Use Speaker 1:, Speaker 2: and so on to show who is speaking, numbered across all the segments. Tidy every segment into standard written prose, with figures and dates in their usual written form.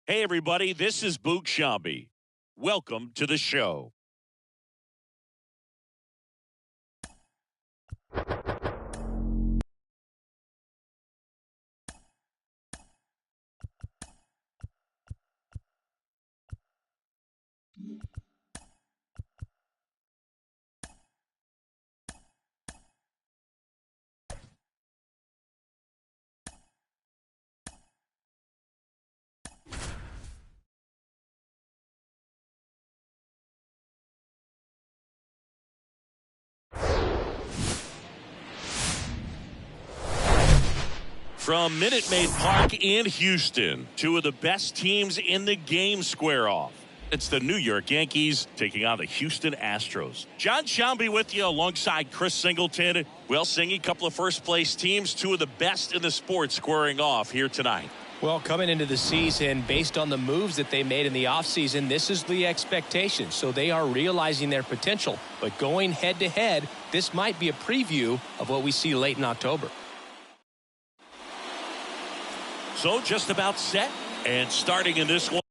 Speaker 1: Hey, everybody, this is Boog Shambi. Welcome to the show. From Minute Maid Park in Houston, two of the best teams in the game square off. It's the New York Yankees taking on the Houston Astros. John Shambi with you alongside Chris Singleton. Well, singing a couple of first-place teams, two of the best in the sport squaring off here tonight.
Speaker 2: Well, coming into the season, based on the moves that they made in the offseason, this is the expectation. So they are realizing their potential. But going head-to-head, this might be a preview of what we see late in October.
Speaker 1: So just about set and starting in this one,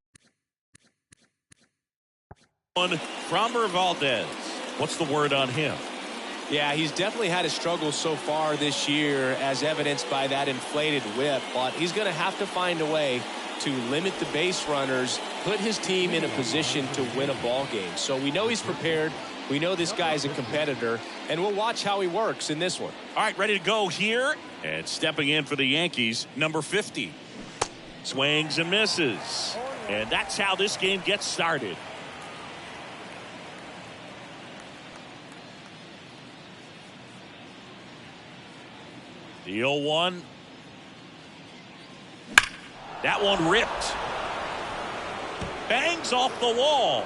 Speaker 1: Framber Valdez. What's the word on him?
Speaker 2: Yeah, he's definitely had a struggle so far this year, as evidenced by that inflated whip. But he's going to have to find a way to limit the base runners, put his team in a position to win a ball game. So we know he's prepared. We know this guy's a competitor, and we'll watch how he works in this one.
Speaker 1: All right, ready to go here. And stepping in for the Yankees, number 50. Swings and misses. And that's how this game gets started. The 0-1. That one ripped. Bangs off the wall.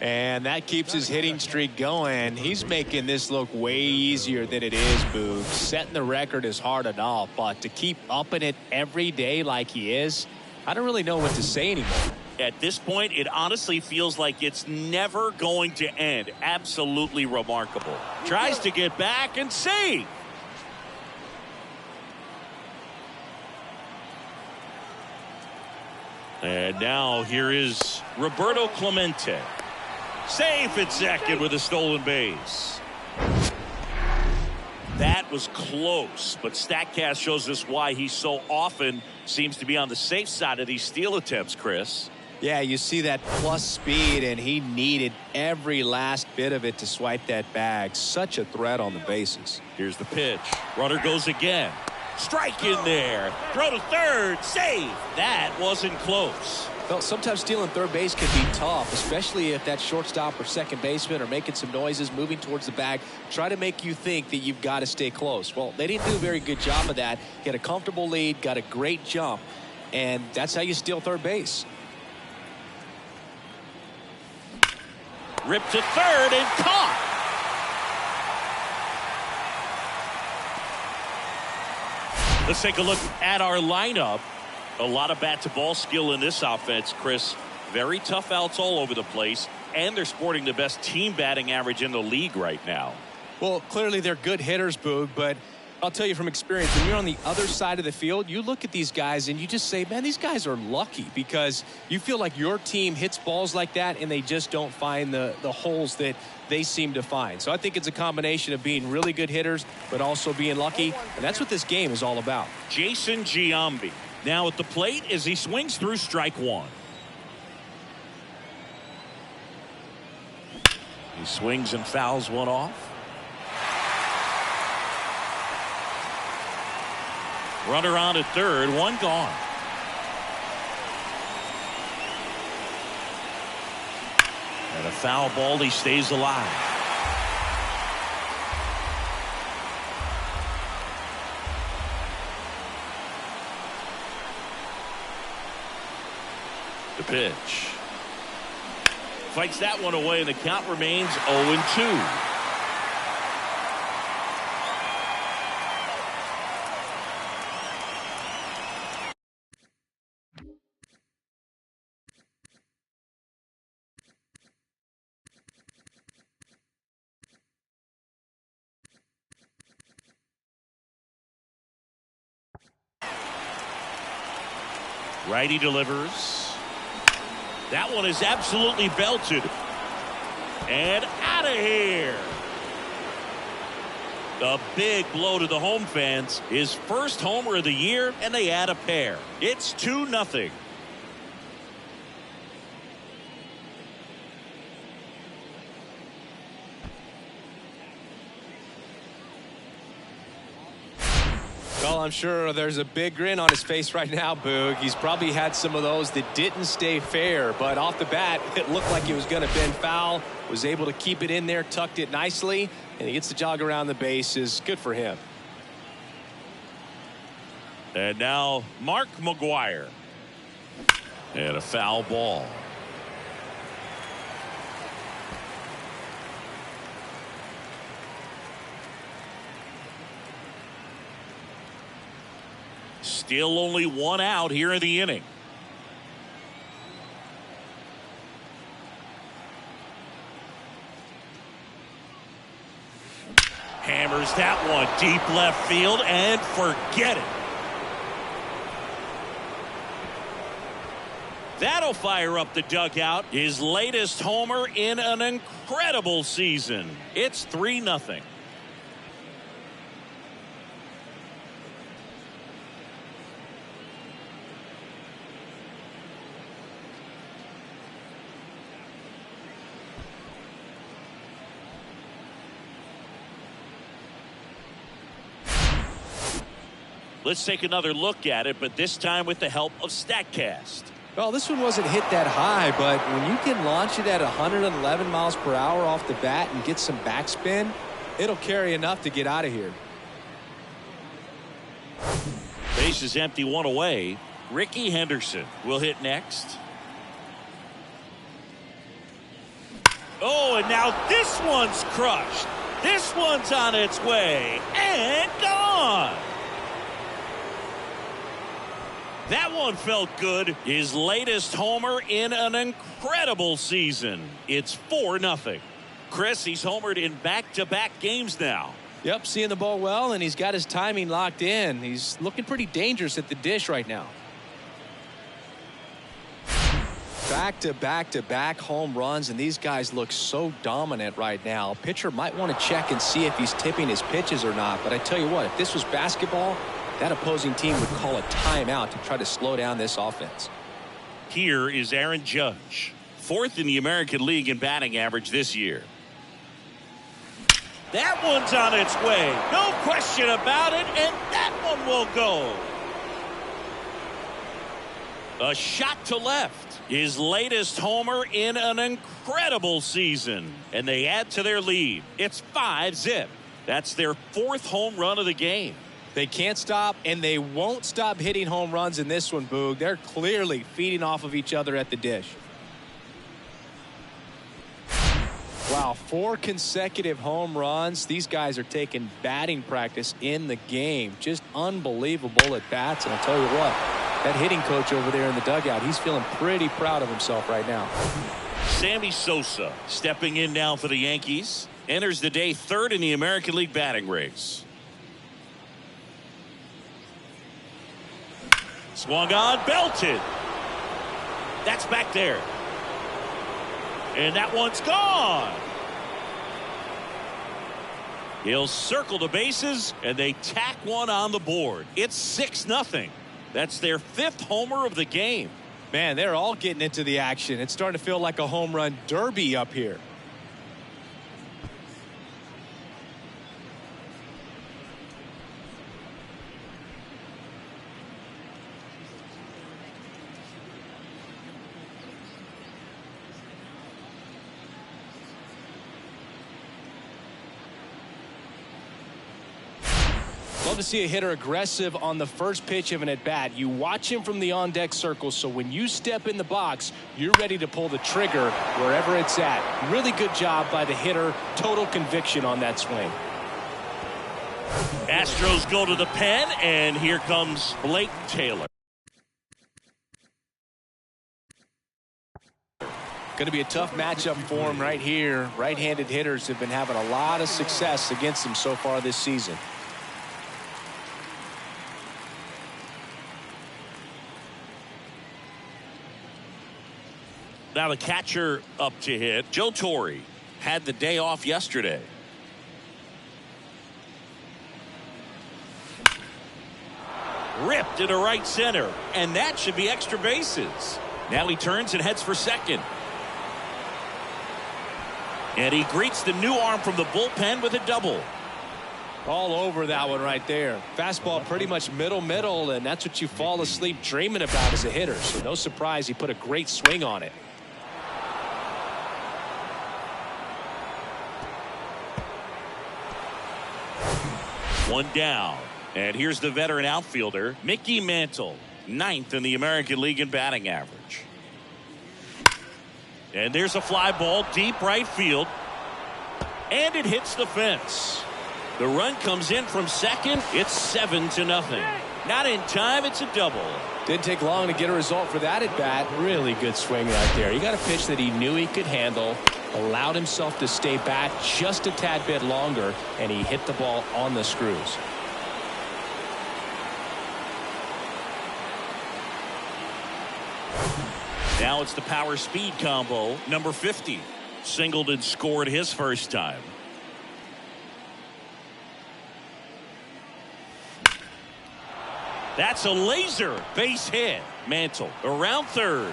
Speaker 2: And that keeps his hitting streak going. He's making this look way easier than it is, Boog. Setting the record is hard enough, but to keep upping it every day like he is, I don't really know what to say anymore.
Speaker 1: At this point, it honestly feels like it's never going to end. Absolutely remarkable. Tries to get back and save. And now here is Roberto Clemente. Safe at second with a stolen base. That was close, but StatCast shows us why he so often seems to be on the safe side of these steal attempts, Chris.
Speaker 2: Yeah, you see that plus speed, and he needed every last bit of it to swipe that bag. Such a threat on the bases.
Speaker 1: Here's the pitch. Runner goes again. Strike in there. Throw to third. Save. That wasn't close.
Speaker 2: Well, sometimes stealing third base can be tough, especially if that shortstop or second baseman are making some noises, moving towards the bag, try to make you think that you've got to stay close. Well, they didn't do a very good job of that. Get a comfortable lead, got a great jump, and that's how you steal third base.
Speaker 1: Ripped to third and caught. Let's take a look at our lineup. A lot of bat-to-ball skill in this offense, Chris. Very tough outs all over the place, and they're sporting the best team batting average in the league right now.
Speaker 2: Well, clearly they're good hitters, Boog, but I'll tell you from experience, when you're on the other side of the field, you look at these guys and you just say, man, these guys are lucky, because you feel like your team hits balls like that and they just don't find the holes that they seem to find. So I think it's a combination of being really good hitters, but also being lucky, and that's what this game is all about.
Speaker 1: Jason Giambi now at the plate as he swings through strike one. He swings and fouls one off. Runner on at third, one gone. And a foul ball, he stays alive. The pitch. Fights that one away, and the count remains 0-2. Righty delivers. That one is absolutely belted. And out of here. A big blow to the home fans. His first homer of the year, and they add a pair. It's 2-0.
Speaker 2: Well, I'm sure there's a big grin on his face right now, Boog. He's probably had some of those that didn't stay fair, but off the bat, it looked like it was going to bend foul. Was able to keep it in there, tucked it nicely, and he gets the jog around the bases. Good for him.
Speaker 1: And now Mark McGwire. And a foul ball. Still only one out here in the inning. Hammers that one deep left field and forget it. That'll fire up the dugout. His latest homer in an incredible season. It's 3-0. Let's take another look at it, but this time with the help of StatCast.
Speaker 2: Well, this one wasn't hit that high, but when you can launch it at 111 miles per hour off the bat and get some backspin, it'll carry enough to get out of here.
Speaker 1: Base is empty, one away. Ricky Henderson will hit next. Oh, and now this one's crushed. This one's on its way and gone. That one felt good. His latest homer in an incredible season. It's 4-0. Chris, he's homered in back-to-back games now.
Speaker 2: Yep, seeing the ball well, and he's got his timing locked in. He's looking pretty dangerous at the dish right now. Back-to-back-to-back home runs, and these guys look so dominant right now. Pitcher might want to check and see if he's tipping his pitches or not, but I tell you what, if this was basketball, that opposing team would call a timeout to try to slow down this offense.
Speaker 1: Here is Aaron Judge, 4th in the American League in batting average this year. That one's on its way. No question about it, and that one will go. A shot to left. His latest homer in an incredible season. And they add to their lead. It's 5-0. That's their 4th home run of the game.
Speaker 2: They can't stop, and they won't stop hitting home runs in this one, Boog. They're clearly feeding off of each other at the dish. Wow, 4 consecutive home runs. These guys are taking batting practice in the game. Just unbelievable at bats, and I'll tell you what, that hitting coach over there in the dugout, he's feeling pretty proud of himself right now.
Speaker 1: Sammy Sosa stepping in now for the Yankees. Enters the day 3rd in the American League batting race. Swung on, belted. That's back there. And that one's gone. He'll circle the bases, and they tack one on the board. It's 6-0. That's their 5th homer of the game.
Speaker 2: Man, they're all getting into the action. It's starting to feel like a home run derby up here. Love to see a hitter aggressive on the first pitch of an at-bat. You watch him from the on-deck circle, so when you step in the box, you're ready to pull the trigger wherever it's at. Really good job by the hitter. Total conviction on that swing.
Speaker 1: Astros go to the pen, and here comes Blake Taylor.
Speaker 2: Going to be a tough matchup for him right here. Right-handed hitters have been having a lot of success against him so far this season.
Speaker 1: Now the catcher up to hit. Joe Torre had the day off yesterday. Ripped into right center, and that should be extra bases. Now he turns and heads for second. And he greets the new arm from the bullpen with a double.
Speaker 2: All over that one right there. Fastball pretty much middle, and that's what you fall asleep dreaming about as a hitter. So no surprise he put a great swing on it.
Speaker 1: One down. And here's the veteran outfielder, Mickey Mantle, 9th in the American League in batting average. And there's a fly ball deep right field. And it hits the fence. The run comes in from second. It's 7-0. Not in time. It's a double.
Speaker 2: Didn't take long to get a result for that at bat. Really good swing right there. He got a pitch that he knew he could handle, allowed himself to stay back just a tad bit longer, and he hit the ball on the screws.
Speaker 1: Now it's the power speed combo. Number 50. Singleton scored his first time. That's a laser base hit. Mantle around third.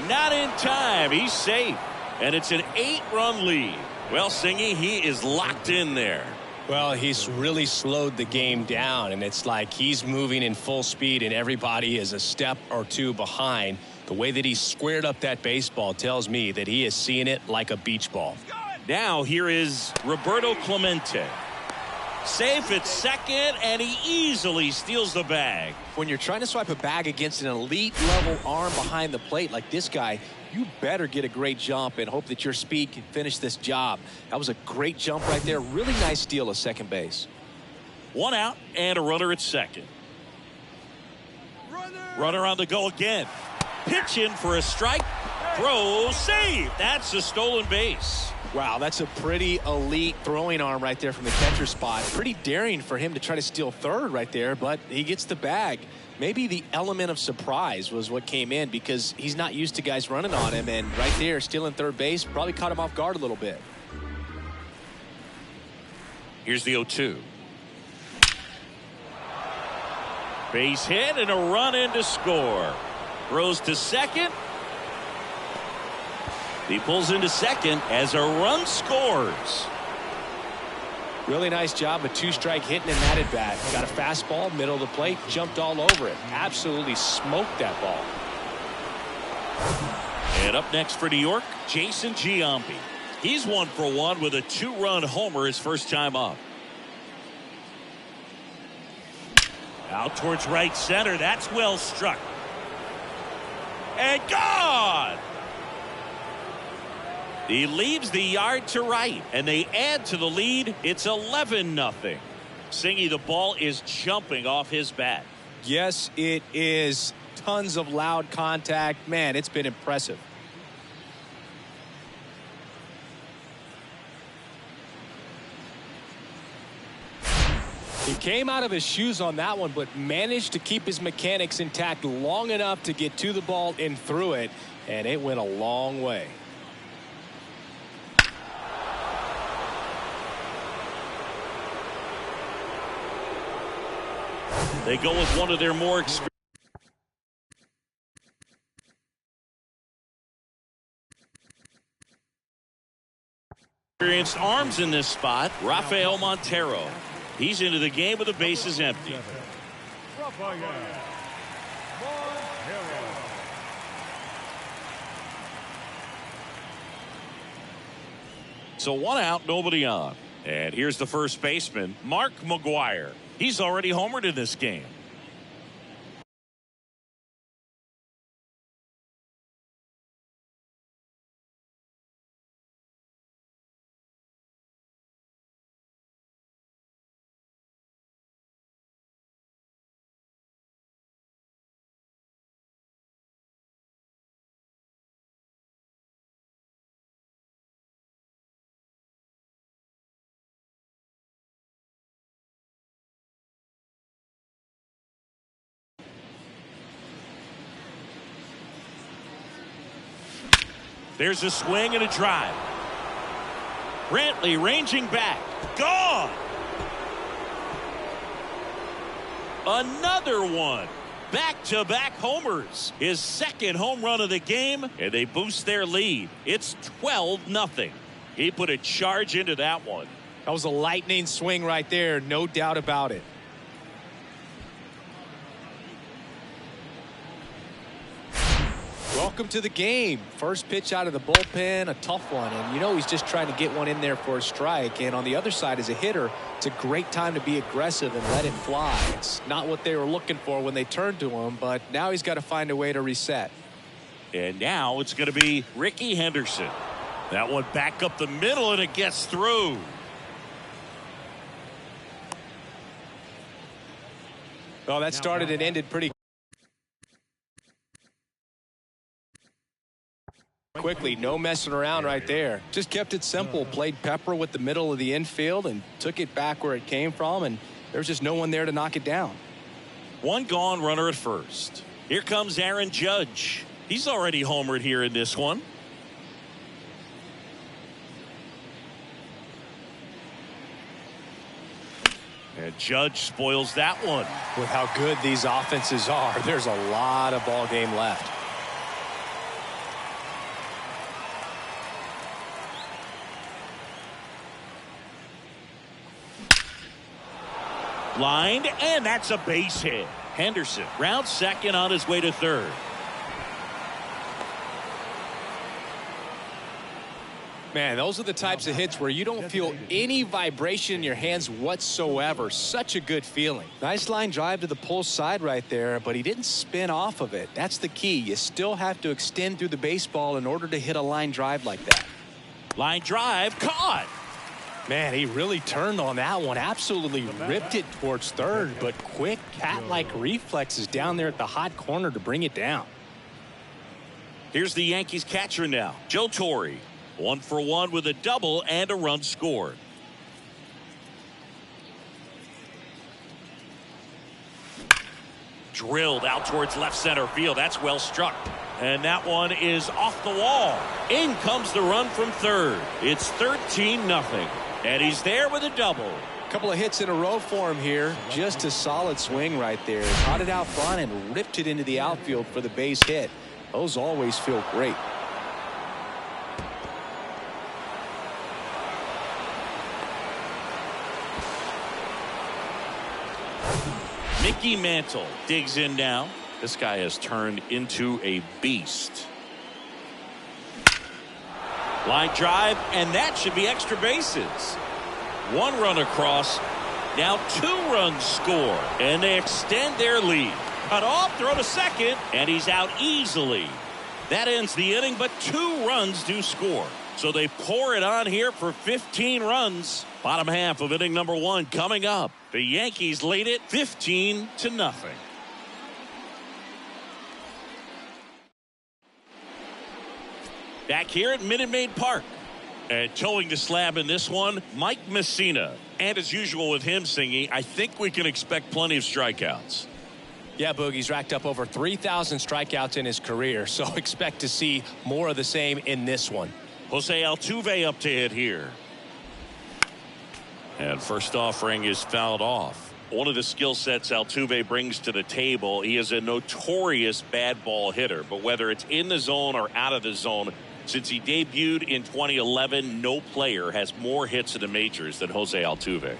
Speaker 1: Not in time. He's safe. And it's an 8-run lead. Well, Singy, he is locked in there.
Speaker 2: Well, he's really slowed the game down, and it's like he's moving in full speed and everybody is a step or two behind. The way that he squared up that baseball tells me that he is seeing it like a beach ball.
Speaker 1: Now here is Roberto Clemente. Safe at second, and he easily steals the bag.
Speaker 2: When you're trying to swipe a bag against an elite level arm behind the plate like this guy, you better get a great jump and hope that your speed can finish this job. That was a great jump right there. Really nice steal of second base.
Speaker 1: One out and a runner at second. Runner on the go again. Pitch in for a strike. Throw, save. That's a stolen base.
Speaker 2: Wow, that's a pretty elite throwing arm right there from the catcher spot. Pretty daring for him to try to steal third right there, but he gets the bag. Maybe the element of surprise was what came in because he's not used to guys running on him, and right there stealing third base probably caught him off guard a little bit.
Speaker 1: Here's the 0-2. Base hit and a run in to score. Throws to second. He pulls into second as a run scores.
Speaker 2: Really nice job, a two-strike hitting in that at bat. Got a fastball, middle of the plate, jumped all over it. Absolutely smoked that ball.
Speaker 1: And up next for New York, Jason Giambi. He's 1 for 1 with a 2-run homer his first time up. Out towards right center. That's well struck. And gone! He leaves the yard to right, and they add to the lead. It's 11-0. Singy, the ball is jumping off his bat.
Speaker 2: Yes, it is. Tons of loud contact. Man, it's been impressive. He came out of his shoes on that one, but managed to keep his mechanics intact long enough to get to the ball and through it, and it went a long way.
Speaker 1: They go with one of their more experienced arms in this spot, Rafael Montero. He's into the game with the bases empty. So 1 out, nobody on. And here's the first baseman, Mark McGwire. He's already homered in this game. There's a swing and a drive. Brantley ranging back. Gone. Another one. Back-to-back homers. His second home run of the game, and they boost their lead. It's 12-0. He put a charge into that one.
Speaker 2: That was a lightning swing right there, no doubt about it. Welcome to the game. First pitch out of the bullpen, a tough one. And you know he's just trying to get one in there for a strike. And on the other side, as a hitter, it's a great time to be aggressive and let it fly. It's not what they were looking for when they turned to him, but now he's got to find a way to reset.
Speaker 1: And now it's going to be Ricky Henderson. That one back up the middle, and it gets through.
Speaker 2: Well, that started and ended pretty quickly. No messing around right there. Just kept it simple. Played pepper with the middle of the infield and took it back where it came from, and there's just no one there to knock it down.
Speaker 1: One gone, runner at first. Here comes Aaron Judge. He's already homered here in this one. And Judge spoils that one.
Speaker 2: With how good these offenses are, there's a lot of ball game left.
Speaker 1: Lined, and that's a base hit. Henderson rounds second on his way to third.
Speaker 2: Man, those are the types of hits where you don't feel any vibration in your hands whatsoever. Such a good feeling. Nice line drive to the pull side right there, but he didn't spin off of it. That's the key. You still have to extend through the baseball in order to hit a line drive like that.
Speaker 1: Line drive, caught.
Speaker 2: Man, he really turned on that one. Absolutely ripped it towards third, but quick cat-like reflexes down there at the hot corner to bring it down.
Speaker 1: Here's the Yankees catcher now, Joe Torre. 1 for 1 with a double and a run scored. Drilled out towards left center field. That's well struck. And that one is off the wall. In comes the run from third. It's 13-0. And he's there with a double.
Speaker 2: Couple of hits in a row for him here. Just a solid swing right there. Caught it out front and ripped it into the outfield for the base hit. Those always feel great.
Speaker 1: Mickey Mantle digs in now. This guy has turned into a beast. Line drive, and that should be extra bases. One run across. Now 2 runs score, and they extend their lead. Cut off, throw to second, and he's out easily. That ends the inning, but 2 runs do score. So they pour it on here for 15 runs. Bottom half of inning number 1 coming up. The Yankees lead it 15-0. Back here at Minute Maid Park. And towing the slab in this one, Mike Messina. And as usual with him singing, I think we can expect plenty of strikeouts.
Speaker 2: Yeah, Boogie's racked up over 3,000 strikeouts in his career, so expect to see more of the same in this one.
Speaker 1: Jose Altuve up to hit here. And first offering is fouled off. One of the skill sets Altuve brings to the table, he is a notorious bad ball hitter. But whether it's in the zone or out of the zone, since he debuted in 2011, no player has more hits in the majors than Jose Altuve.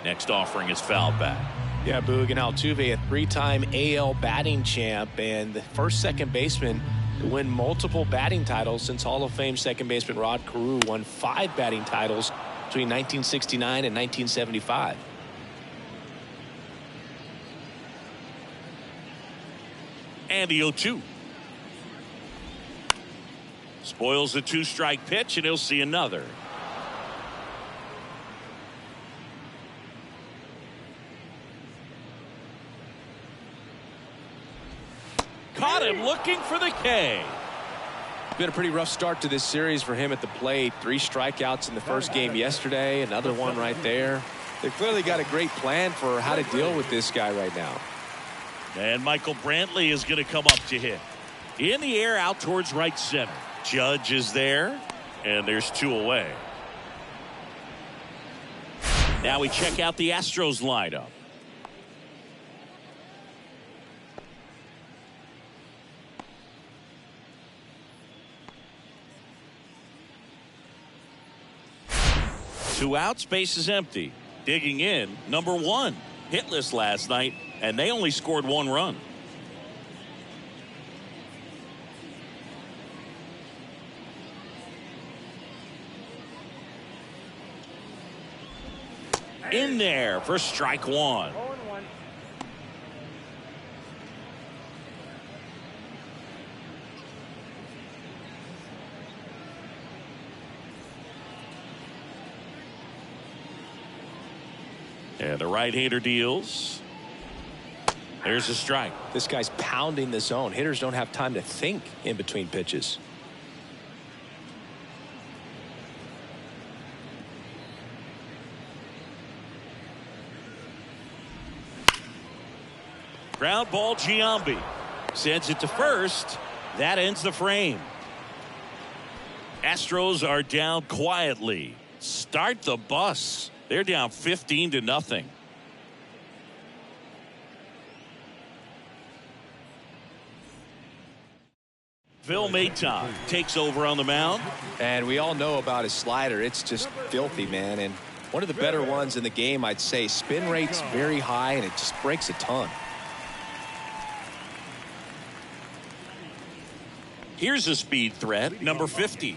Speaker 1: Next offering is fouled back.
Speaker 2: Yeah, Boog, and Altuve, a 3-time AL batting champ and the first second baseman to win multiple batting titles since Hall of Fame second baseman Rod Carew won 5 batting titles between 1969 and 1975.
Speaker 1: And the 0-2. Spoils the 2-strike pitch, and he'll see another. Caught him looking for the K.
Speaker 2: Been a pretty rough start to this series for him at the plate. 3 strikeouts in the first game yesterday. Another one right there. They've clearly got a great plan for how to deal with this guy right now.
Speaker 1: And Michael Brantley is going to come up to hit. In the air out towards right center. Judge is there, and there's 2 away. Now we check out the Astros lineup. Two outs, base is empty. Digging in, number 1. Hitless last night, and they only scored 1 run. In there for strike 1. And the right-hander deals. There's a strike.
Speaker 2: This guy's pounding the zone. Hitters don't have time to think in between pitches.
Speaker 1: Ground ball, Giambi sends it to first. That ends the frame. Astros are down quietly. Start the bus. They're down 15-0. Phil Maton takes over on the mound.
Speaker 2: And we all know about his slider. It's just filthy, man. And one of the better ones in the game, I'd say. Spin rate's very high, and it just breaks a ton.
Speaker 1: Here's a speed threat, number 50.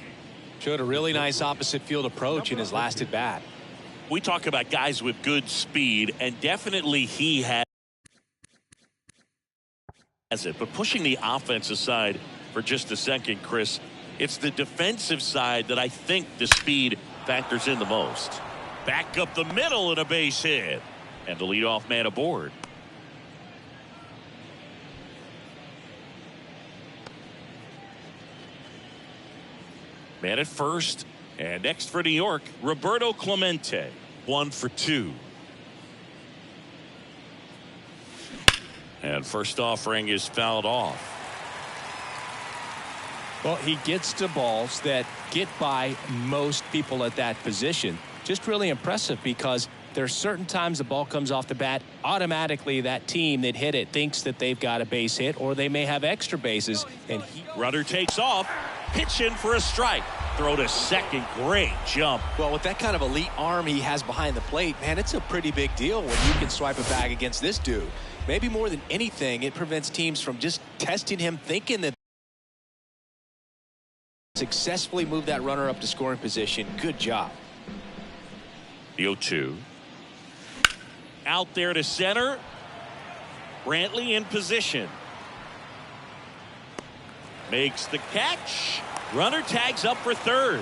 Speaker 2: Showed a really nice opposite field approach in his last at bat.
Speaker 1: We talk about guys with good speed, and definitely he has it. But pushing the offense aside for just a second, Chris, it's the defensive side that I think the speed factors in the most. Back up the middle and a base hit. And the leadoff man aboard. Man at first. And next for New York, Roberto Clemente. 1 for 2. And first offering is fouled off.
Speaker 2: Well, he gets to balls that get by most people at that position. Just really impressive because there's certain times the ball comes off the bat, automatically that team that hit it thinks that they've got a base hit or they may have extra bases. And
Speaker 1: runner takes off, pitch in for a strike. Throw to second, great jump.
Speaker 2: Well, with that kind of elite arm he has behind the plate, man, it's a pretty big deal when you can swipe a bag against this dude. Maybe more than anything, it prevents teams from just testing him, thinking that successfully move that runner up to scoring position. Good job.
Speaker 1: The 0-2. Out there to center. Brantley in position. Makes the catch. Runner tags up for third.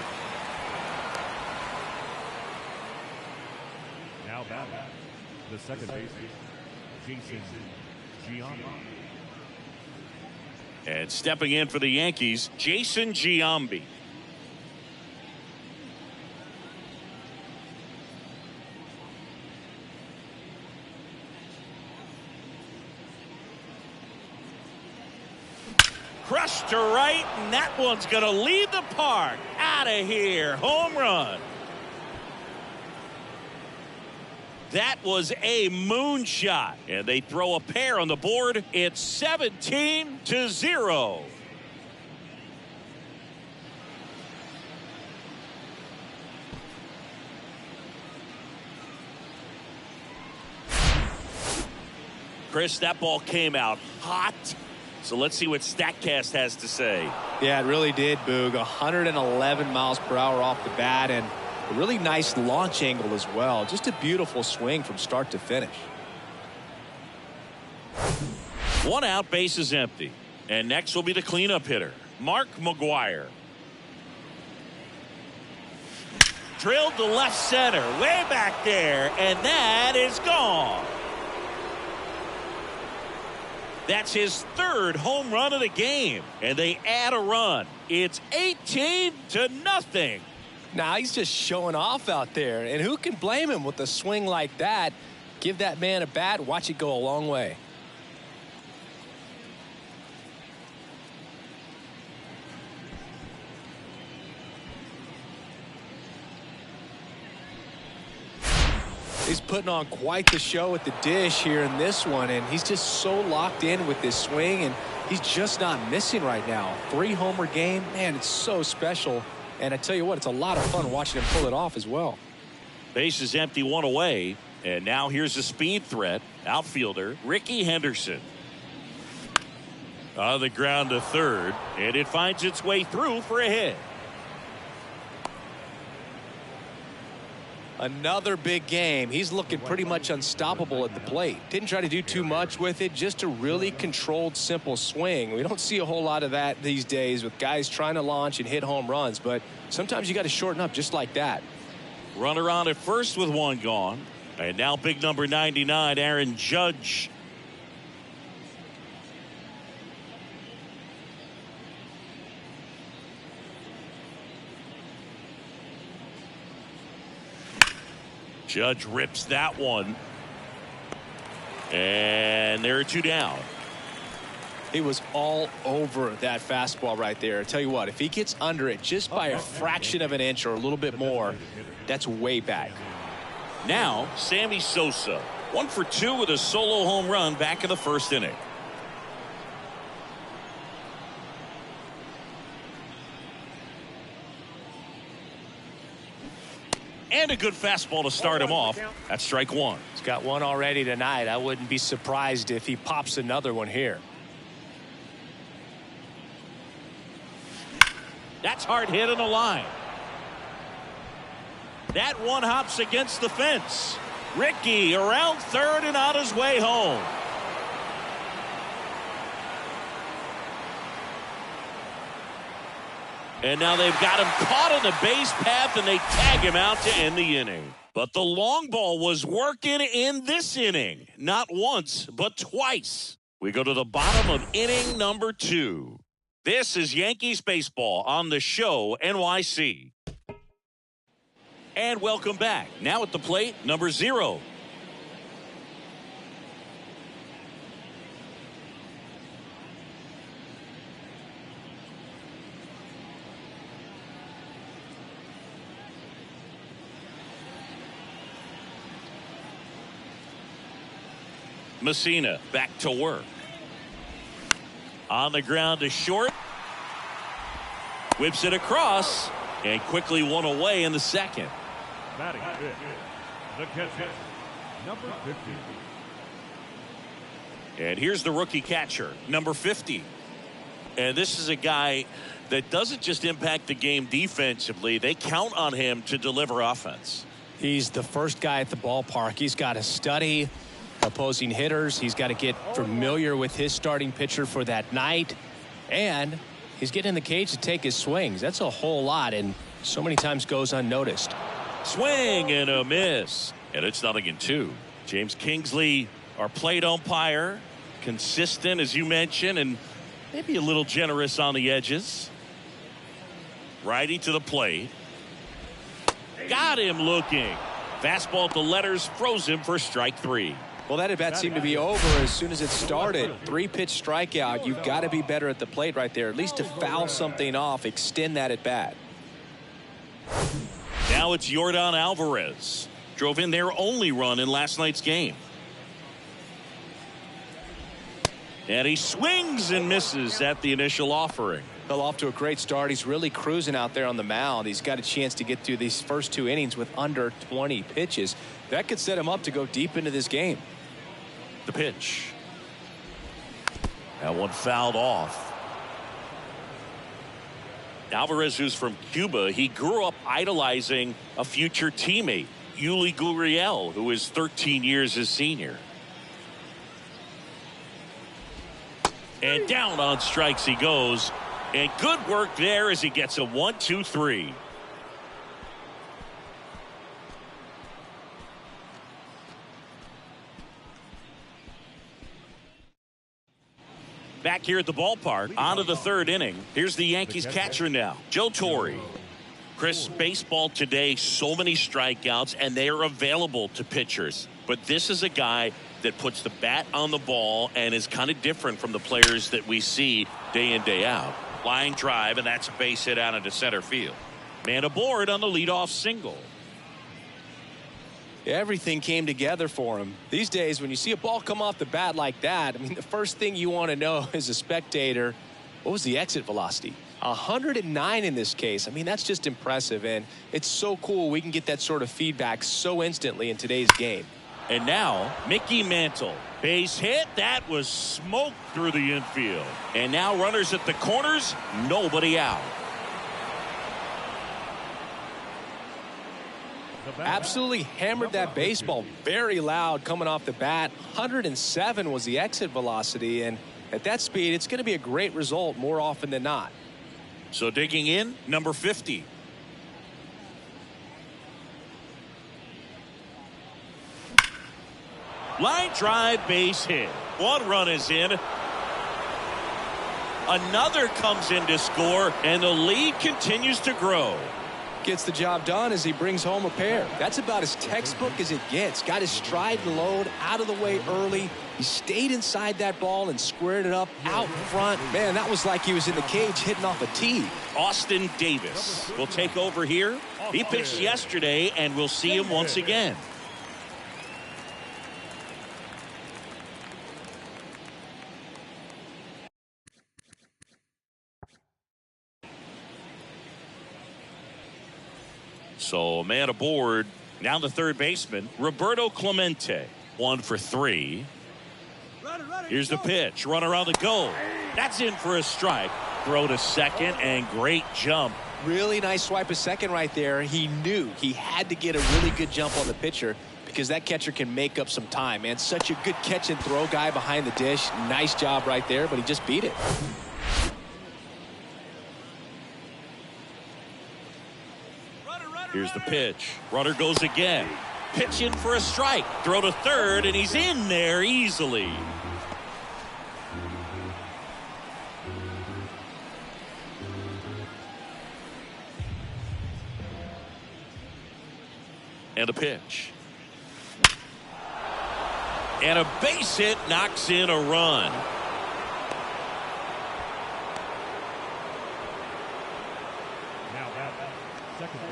Speaker 3: Now batting, the second baseman, Jason Giambi.
Speaker 1: And stepping in for the Yankees, Jason Giambi. Crushed to right, and that one's going to leave the park. Out of here. Home run. That was a moonshot. And they throw a pair on the board. It's 17-0. Chris, that ball came out hot. So let's see what StatCast has to say.
Speaker 2: Yeah, it really did, Boog. 111 miles per hour off the bat and a really nice launch angle as well. Just a beautiful swing from start to finish.
Speaker 1: 1 out, base is empty. And next will be the cleanup hitter, Mark McGwire. Drilled to left center, way back there, and that is gone. That's his third home run of the game, and they add a run. It's 18-0.
Speaker 2: Now he's just showing off out there, and who can blame him with a swing like that? Give that man a bat, watch it go a long way. He's putting on quite the show at the dish here in this one, and he's just so locked in with this swing, and he's just not missing right now. 3-homer game, man, it's so special. And I tell you what, it's a lot of fun watching him pull it off as well.
Speaker 1: Base is empty, 1 away, and now here's a speed threat. Outfielder Ricky Henderson. On the ground to third, and it finds its way through for a hit.
Speaker 2: Another big game. He's looking pretty much unstoppable at the plate. Didn't try to do too much with it, just a really controlled, simple swing. We don't see a whole lot of that these days with guys trying to launch and hit home runs, but sometimes you got to shorten up just like that.
Speaker 1: Runner on at first with 1 gone, and now big number 99, Aaron Judge. Judge rips that one. And there are 2 down.
Speaker 2: He was all over that fastball right there. I tell you what, if he gets under it just by a fraction of an inch or a little bit more, that's way back.
Speaker 1: Now, Sammy Sosa. 1 for 2 with a solo home run back in the first inning. And a good fastball to start him off. That's strike 1.
Speaker 2: He's got 1 already tonight. I wouldn't be surprised if he pops another one here.
Speaker 1: That's hard hit in the line. That one hops against the fence. Ricky around third and on his way home. And now they've got him caught on the base path, and they tag him out to end the inning. But the long ball was working in this inning. Not once, but twice. We go to the bottom of inning number 2. This is Yankees baseball on the show NYC. And welcome back. Now at the plate, number 0. Messina back to work. On the ground to short. Whips it across and quickly 1 away in the second.
Speaker 3: Batting fifth, the catcher, number 50.
Speaker 1: And here's the rookie catcher, number 50. And this is a guy that doesn't just impact the game defensively. They count on him to deliver offense.
Speaker 2: He's the first guy at the ballpark. He's got to study opposing hitters. He's got to get familiar with his starting pitcher for that night. And he's getting in the cage to take his swings. That's a whole lot, and so many times goes unnoticed.
Speaker 1: Swing and a miss. And it's 0-2. James Kingsley, our plate umpire, consistent as you mentioned, and maybe a little generous on the edges. Righty to the plate. Got him looking. Fastball at the letters, froze him for strike 3.
Speaker 2: Well, that at bat seemed to be over as soon as it started. 3-pitch strikeout. You've got to be better at the plate right there, at least to foul something off, extend that at bat.
Speaker 1: Now it's Yordan Alvarez. Drove in their only run in last night's game. And he swings and misses at the initial offering.
Speaker 2: Fell off to a great start. He's really cruising out there on the mound. He's got a chance to get through these first 2 innings with under 20 pitches. That could set him up to go deep into this game.
Speaker 1: The pitch. That one fouled off. Alvarez, who's from Cuba, he grew up idolizing a future teammate, Yuli Gurriel, who is 13 years his senior. And down on strikes he goes. And good work there as he gets a 1-2-3. Back here at the ballpark, on to the 3rd inning. Here's the Yankees catcher now, Joe Torre. Chris, baseball today, so many strikeouts, and they are available to pitchers. But this is a guy that puts the bat on the ball and is kind of different from the players that we see day in, day out. Line drive, and that's a base hit out into center field. Man aboard on the leadoff single.
Speaker 2: Everything came together for him. These days, when you see a ball come off the bat like that, I mean, the first thing you want to know as a spectator, what was the exit velocity? 109 in this case. I mean, that's just impressive, and it's so cool we can get that sort of feedback so instantly in today's game.
Speaker 1: And now, Mickey Mantle. Base hit. That was smoked through the infield. And now runners at the corners, nobody out.
Speaker 2: Absolutely hammered that baseball. Very loud coming off the bat. 107 was the exit velocity, and at that speed, it's going to be a great result more often than not.
Speaker 1: So digging in, number 50. Line drive, base hit. One run is in. Another comes in to score, and the lead continues to grow.
Speaker 2: Gets the job done as he brings home a pair. That's about as textbook as it gets. Got his stride and load out of the way early. He stayed inside that ball and squared it up out front. Man, that was like he was in the cage hitting off a tee.
Speaker 1: Austin Davis will take over here. He pitched yesterday, and we'll see him once again. So man aboard. Now the third baseman, Roberto Clemente. 1 for 3. Here's the pitch. Runner on the go. That's in for a strike. Throw to second, and great jump.
Speaker 2: Really nice swipe of second right there. He knew he had to get a really good jump on the pitcher because that catcher can make up some time, man. Such a good catch and throw guy behind the dish. Nice job right there, but he just beat it.
Speaker 1: Here's the pitch. Runner goes again. Pitch in for a strike. Throw to third, and he's in there easily. And a pitch. And a base hit knocks in a run.
Speaker 3: Now at second base.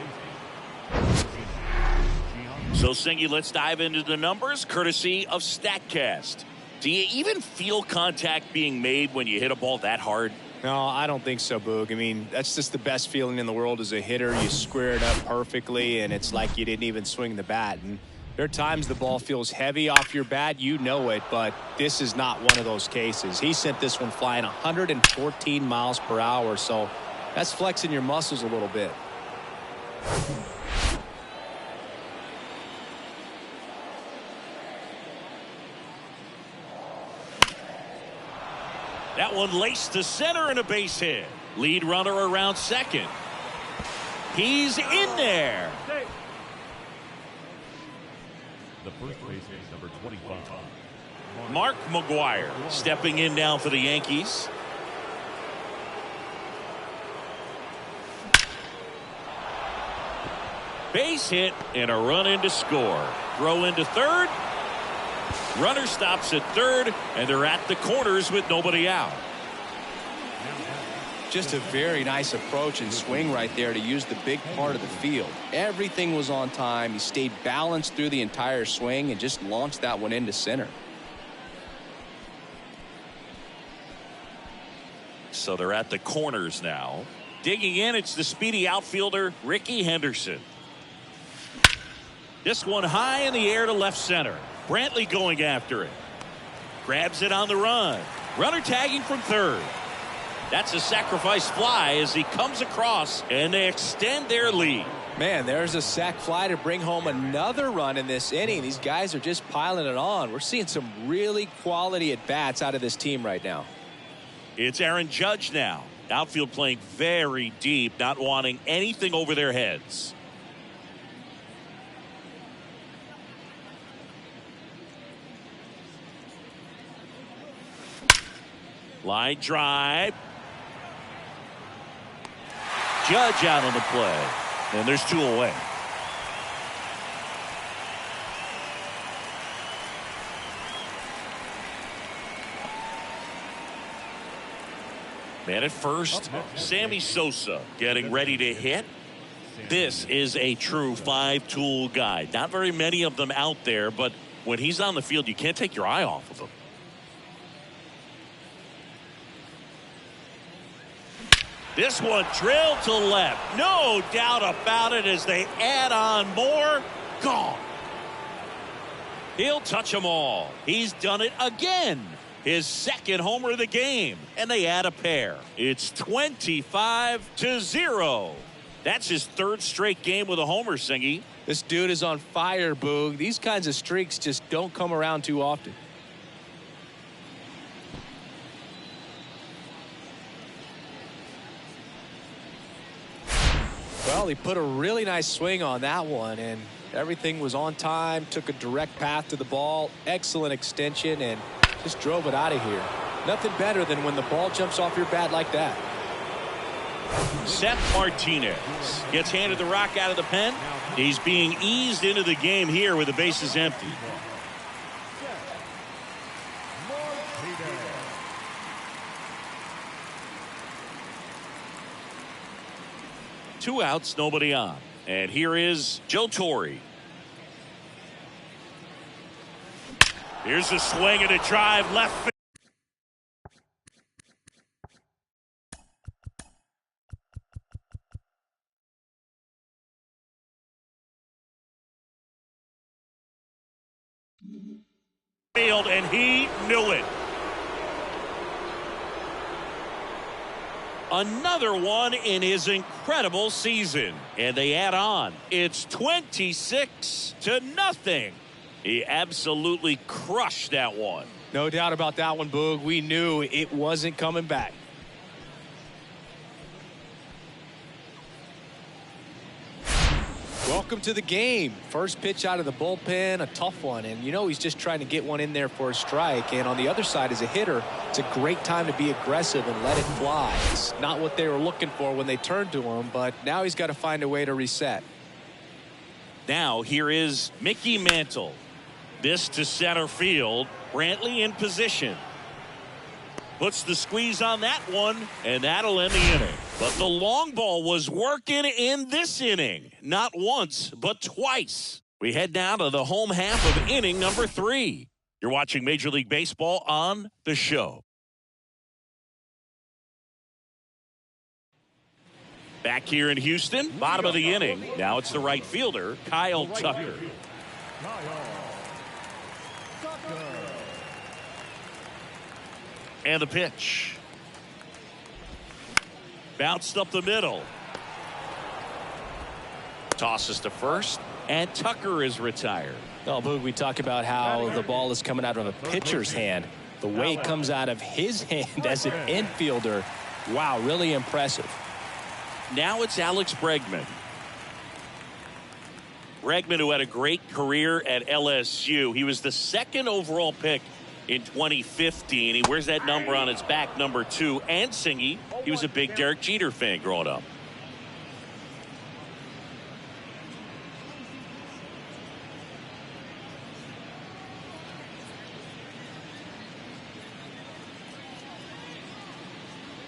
Speaker 1: So, Singy, let's dive into the numbers, courtesy of StatCast. Do you even feel contact being made when you hit a ball that hard?
Speaker 2: No, I don't think so, Boog. I mean, that's just the best feeling in the world as a hitter. You square it up perfectly, and it's like you didn't even swing the bat. And there are times the ball feels heavy off your bat. You know it, but this is not one of those cases. He sent this one flying 114 miles per hour, so that's flexing your muscles a little bit.
Speaker 1: That one laced to center and a base hit. Lead runner around second. He's in there.
Speaker 3: The first baseman, number 25.
Speaker 1: Mark McGuire stepping in now for the Yankees. Base hit and a run in to score. Throw into third. Runner stops at third, and they're at the corners with nobody out.
Speaker 2: Just a very nice approach and swing right there to use the big part of the field. Everything was on time. He stayed balanced through the entire swing and just launched that one into center.
Speaker 1: So they're at the corners now. Digging in, it's the speedy outfielder, Ricky Henderson. This one high in the air to left center. Brantley going after it. Grabs it on the run. Runner tagging from third. That's a sacrifice fly as he comes across, and they extend their lead.
Speaker 2: Man, there's a sac fly to bring home another run in this inning. These guys are just piling it on. We're seeing some really quality at-bats out of this team right now.
Speaker 1: It's Aaron Judge now. Outfield playing very deep, not wanting anything over their heads. Line drive. Judge out on the play. And there's 2 away. Man at first, Sammy Sosa getting ready to hit. This is a true five-tool guy. Not very many of them out there, but when he's on the field, you can't take your eye off of him. This one drilled to left. No doubt about it as they add on more. Gone. He'll touch them all. He's done it again. His second homer of the game. And they add a pair. It's 25-0. That's his third straight game with a homer, Singy.
Speaker 2: This dude is on fire, Boog. These kinds of streaks just don't come around too often. Well, he put a really nice swing on that one, and everything was on time, took a direct path to the ball, excellent extension, and just drove it out of here. Nothing better than when the ball jumps off your bat like that.
Speaker 1: Seth Martinez gets handed the rock out of the pen. He's being eased into the game here with the bases empty. Two outs, nobody on. And here is Joe Torre. Here's a swing and a drive left field, and he knew it. Another one in his incredible season. And they add on. It's 26-0. He absolutely crushed that one.
Speaker 2: No doubt about that one, Boog. We knew it wasn't coming back. Welcome to the game. First pitch out of the bullpen, a tough one. And, you know, he's just trying to get one in there for a strike. And on the other side, as a hitter, it's a great time to be aggressive and let it fly. It's not what they were looking for when they turned to him, but now he's got to find a way to reset.
Speaker 1: Now here is Mickey Mantle. This to center field. Brantley in position. Puts the squeeze on that one, and that'll end the inning. But the long ball was working in this inning. Not once, but twice. We head now to the home half of inning number 3. You're watching Major League Baseball on The Show. Back here in Houston, bottom of the inning. Now it's the right fielder, Kyle Tucker. And the pitch. Bounced up the middle. Tosses to first, and Tucker is retired.
Speaker 2: Oh, Boog, we talk about how the ball is coming out of a pitcher's hand. The way it comes out of his hand as an infielder, wow, really impressive.
Speaker 1: Now it's Alex Bregman. Bregman, who had a great career at LSU. He was the second overall pick in 2015. He wears that number on his back, number 2. And Singy, he was a big Derek Jeter fan growing up.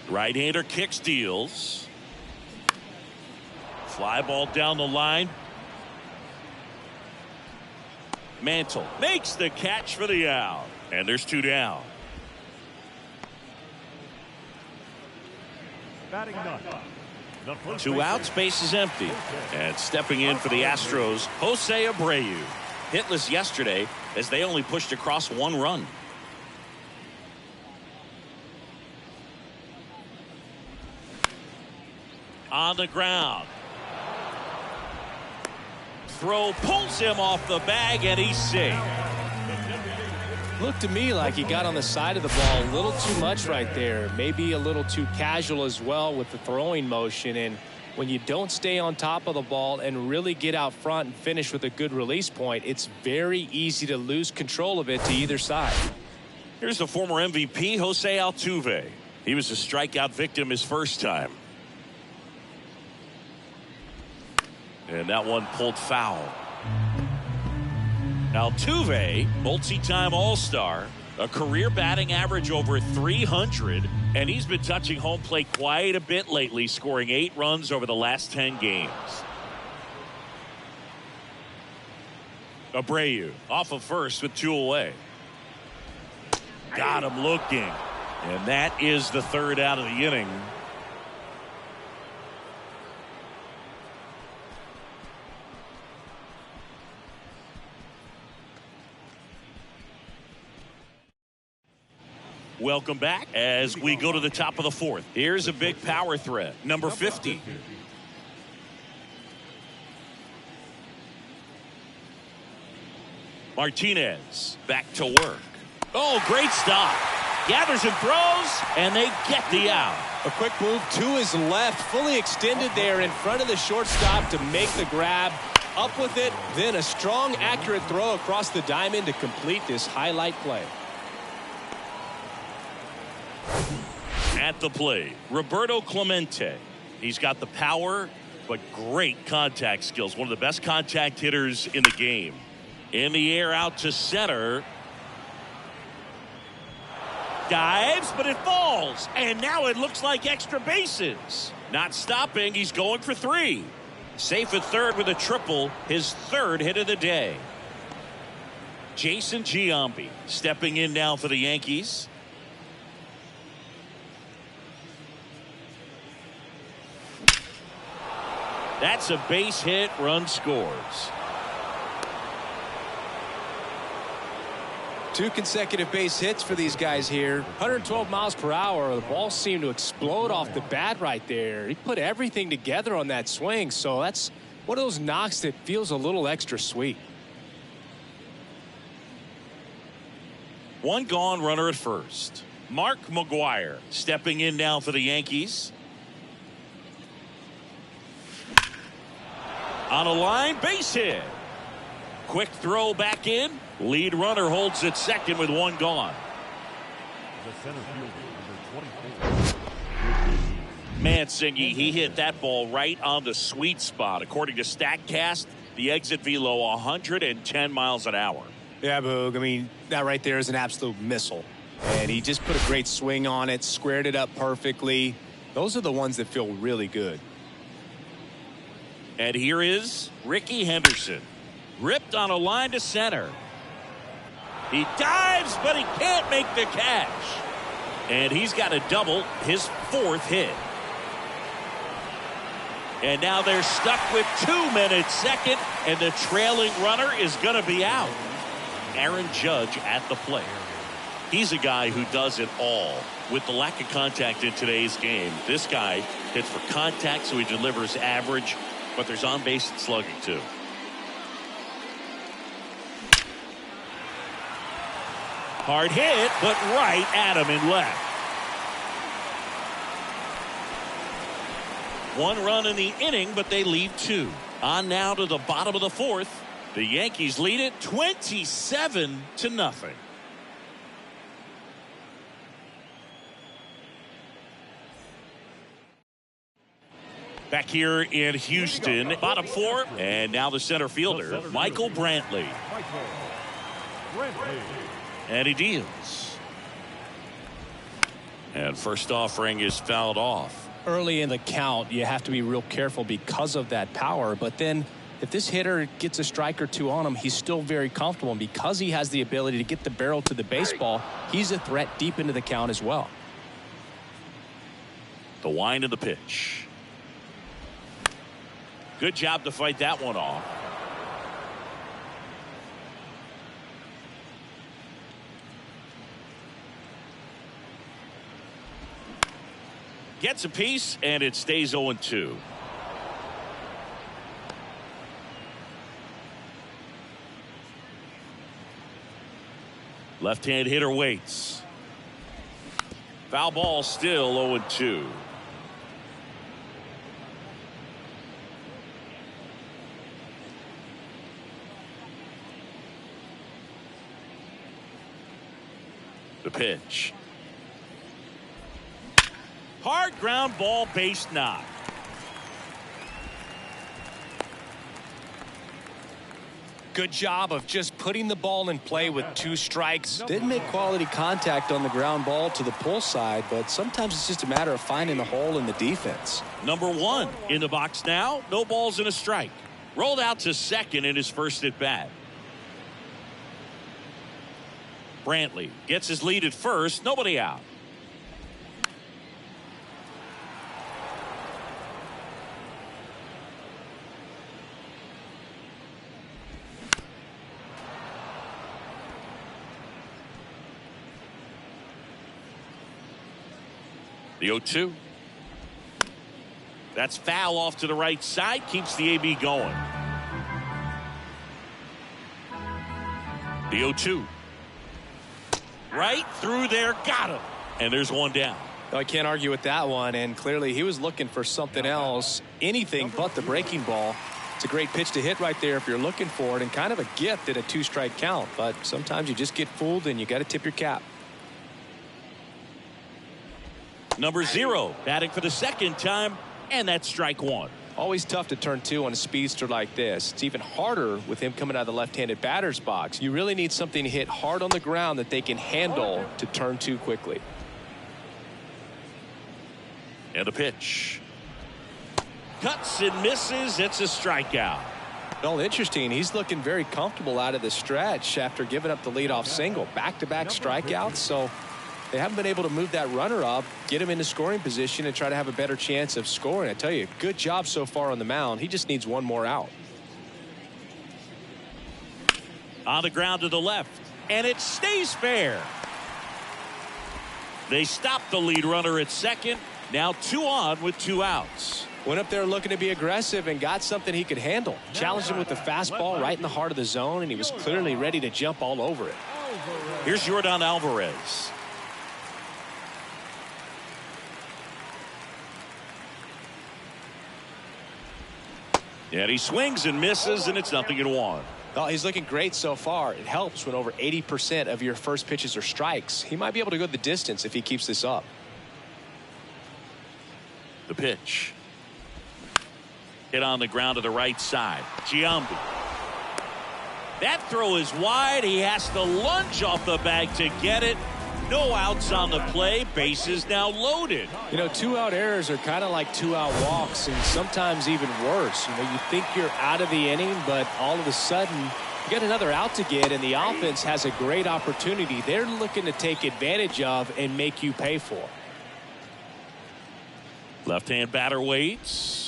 Speaker 1: Right-hander kicks, deals. Fly ball down the line. Mantle makes the catch for the out. And there's 2 down.
Speaker 3: Batting none.
Speaker 1: 2 outs, base is empty. And stepping in for the Astros, Jose Abreu. Hitless yesterday as they only pushed across 1 run. On the ground. Throw pulls him off the bag, and he's safe.
Speaker 2: Looked to me like he got on the side of the ball a little too much right there. Maybe a little too casual as well with the throwing motion. And when you don't stay on top of the ball and really get out front and finish with a good release point, it's very easy to lose control of it to either side.
Speaker 1: Here's the former MVP, Jose Altuve. He was a strikeout victim his first time. And that one pulled foul. Altuve, multi-time All-Star, a career batting average over 300, and he's been touching home plate quite a bit lately, scoring 8 runs over the last 10 games. Abreu off of first with 2 away. Got him looking. And that is the 3rd out of the inning. Welcome back as we go to the top of the 4th. Here's a big power threat. Number 50. Martinez back to work. Oh, great stop. Gathers and throws, and they get the out.
Speaker 2: A quick move to his left, fully extended there in front of the shortstop to make the grab. Up with it, then a strong, accurate throw across the diamond to complete this highlight play.
Speaker 1: At the plate, Roberto Clemente. He's got the power, but great contact skills. One of the best contact hitters in the game. In the air out to center. Dives, but it falls. And now it looks like extra bases. Not stopping. He's going for 3. Safe at third with a triple. His 3rd hit of the day. Jason Giambi stepping in now for the Yankees. That's a base hit. Run scores.
Speaker 2: 2 consecutive base hits for these guys here. 112 miles per hour. The ball seemed to explode off the bat right there. He put everything together on that swing, so that's one of those knocks that feels a little extra sweet.
Speaker 1: 1 gone, runner at first. Mark McGwire stepping in now for the Yankees. On a line, base hit. Quick throw back in. Lead runner holds at second with 1 gone.
Speaker 3: The center fielder, number 24.
Speaker 1: Mansingy, he hit that ball right on the sweet spot. According to StatCast, the exit velo 110 miles an hour.
Speaker 2: Yeah, Boog. I mean, that right there is an absolute missile. And he just put a great swing on it, squared it up perfectly. Those are the ones that feel really good.
Speaker 1: And here is Ricky Henderson. Ripped on a line to center. He dives, but he can't make the catch. And he's got a double, his 4th hit. And now they're stuck with 2 men at second, and the trailing runner is going to be out. Aaron Judge at the plate. He's a guy who does it all. With the lack of contact in today's game, this guy hits for contact, so he delivers average, but there's on-base slugging too. Hard hit, but right at him in left. 1 run in the inning, but they leave 2. On now to the bottom of the 4th. The Yankees lead it 27-0. Back here in Houston, bottom 4, and now the center fielder, Michael Brantley. And he deals. And first offering is fouled off.
Speaker 2: Early in the count, you have to be real careful because of that power. But then if this hitter gets a strike or 2 on him, he's still very comfortable. And because he has the ability to get the barrel to the baseball, he's a threat deep into the count as well.
Speaker 1: The wind of the pitch. Good job to fight that one off. Gets a piece, and it stays 0-2. Left-hand hitter waits. Foul ball, still 0-2. The pitch. Hard ground ball, base knock.
Speaker 2: Good job of just putting the ball in play with 2 strikes. Didn't make quality contact on the ground ball to the pull side, but sometimes it's just a matter of finding the hole in the defense.
Speaker 1: Number 1 in the box now. No balls and a strike. Rolled out to second in his first at bat. Brantley gets his lead at first. Nobody out. The 0-2. That's foul off to the right side. Keeps the AB going. The 0-2. Right through there. Got him. And there's one down.
Speaker 2: I can't argue with that one. And clearly he was looking for something else. Anything but the breaking ball. It's a great pitch to hit right there if you're looking for it. And kind of a gift at a 2-strike count. But sometimes you just get fooled and you got to tip your cap.
Speaker 1: Number 0 batting for the second time. And that's strike 1.
Speaker 2: Always tough to turn 2 on a speedster like this. It's even harder with him coming out of the left-handed batter's box. You really need something to hit hard on the ground that they can handle to turn 2 quickly.
Speaker 1: And the pitch. Cuts and misses. It's a strikeout.
Speaker 2: Well, interesting. He's looking very comfortable out of the stretch after giving up the leadoff single. Back-to-back strikeouts. So they haven't been able to move that runner up, get him into scoring position, and try to have a better chance of scoring. I tell you, good job so far on the mound. He just needs one more out.
Speaker 1: On the ground to the left, and it stays fair. They stop the lead runner at second. Now 2 on with 2 outs.
Speaker 2: Went up there looking to be aggressive and got something he could handle. Challenged him with the fastball right in the heart of the zone, and he was clearly ready to jump all over it.
Speaker 1: Here's Yordan Alvarez. And he swings and misses, and it's 0-1.
Speaker 2: Oh, he's looking great so far. It helps when over 80% of your first pitches are strikes. He might be able to go the distance if he keeps this up.
Speaker 1: The pitch. Hit on the ground to the right side. Giambi. That throw is wide. He has to lunge off the bag to get it. No outs on the play. Bases now loaded.
Speaker 2: You know, 2-out errors are kind of like 2-out walks, and sometimes even worse. You know, you think you're out of the inning, but all of a sudden you get another out to get, and the offense has a great opportunity they're looking to take advantage of and make you pay for.
Speaker 1: Left-hand batter waits.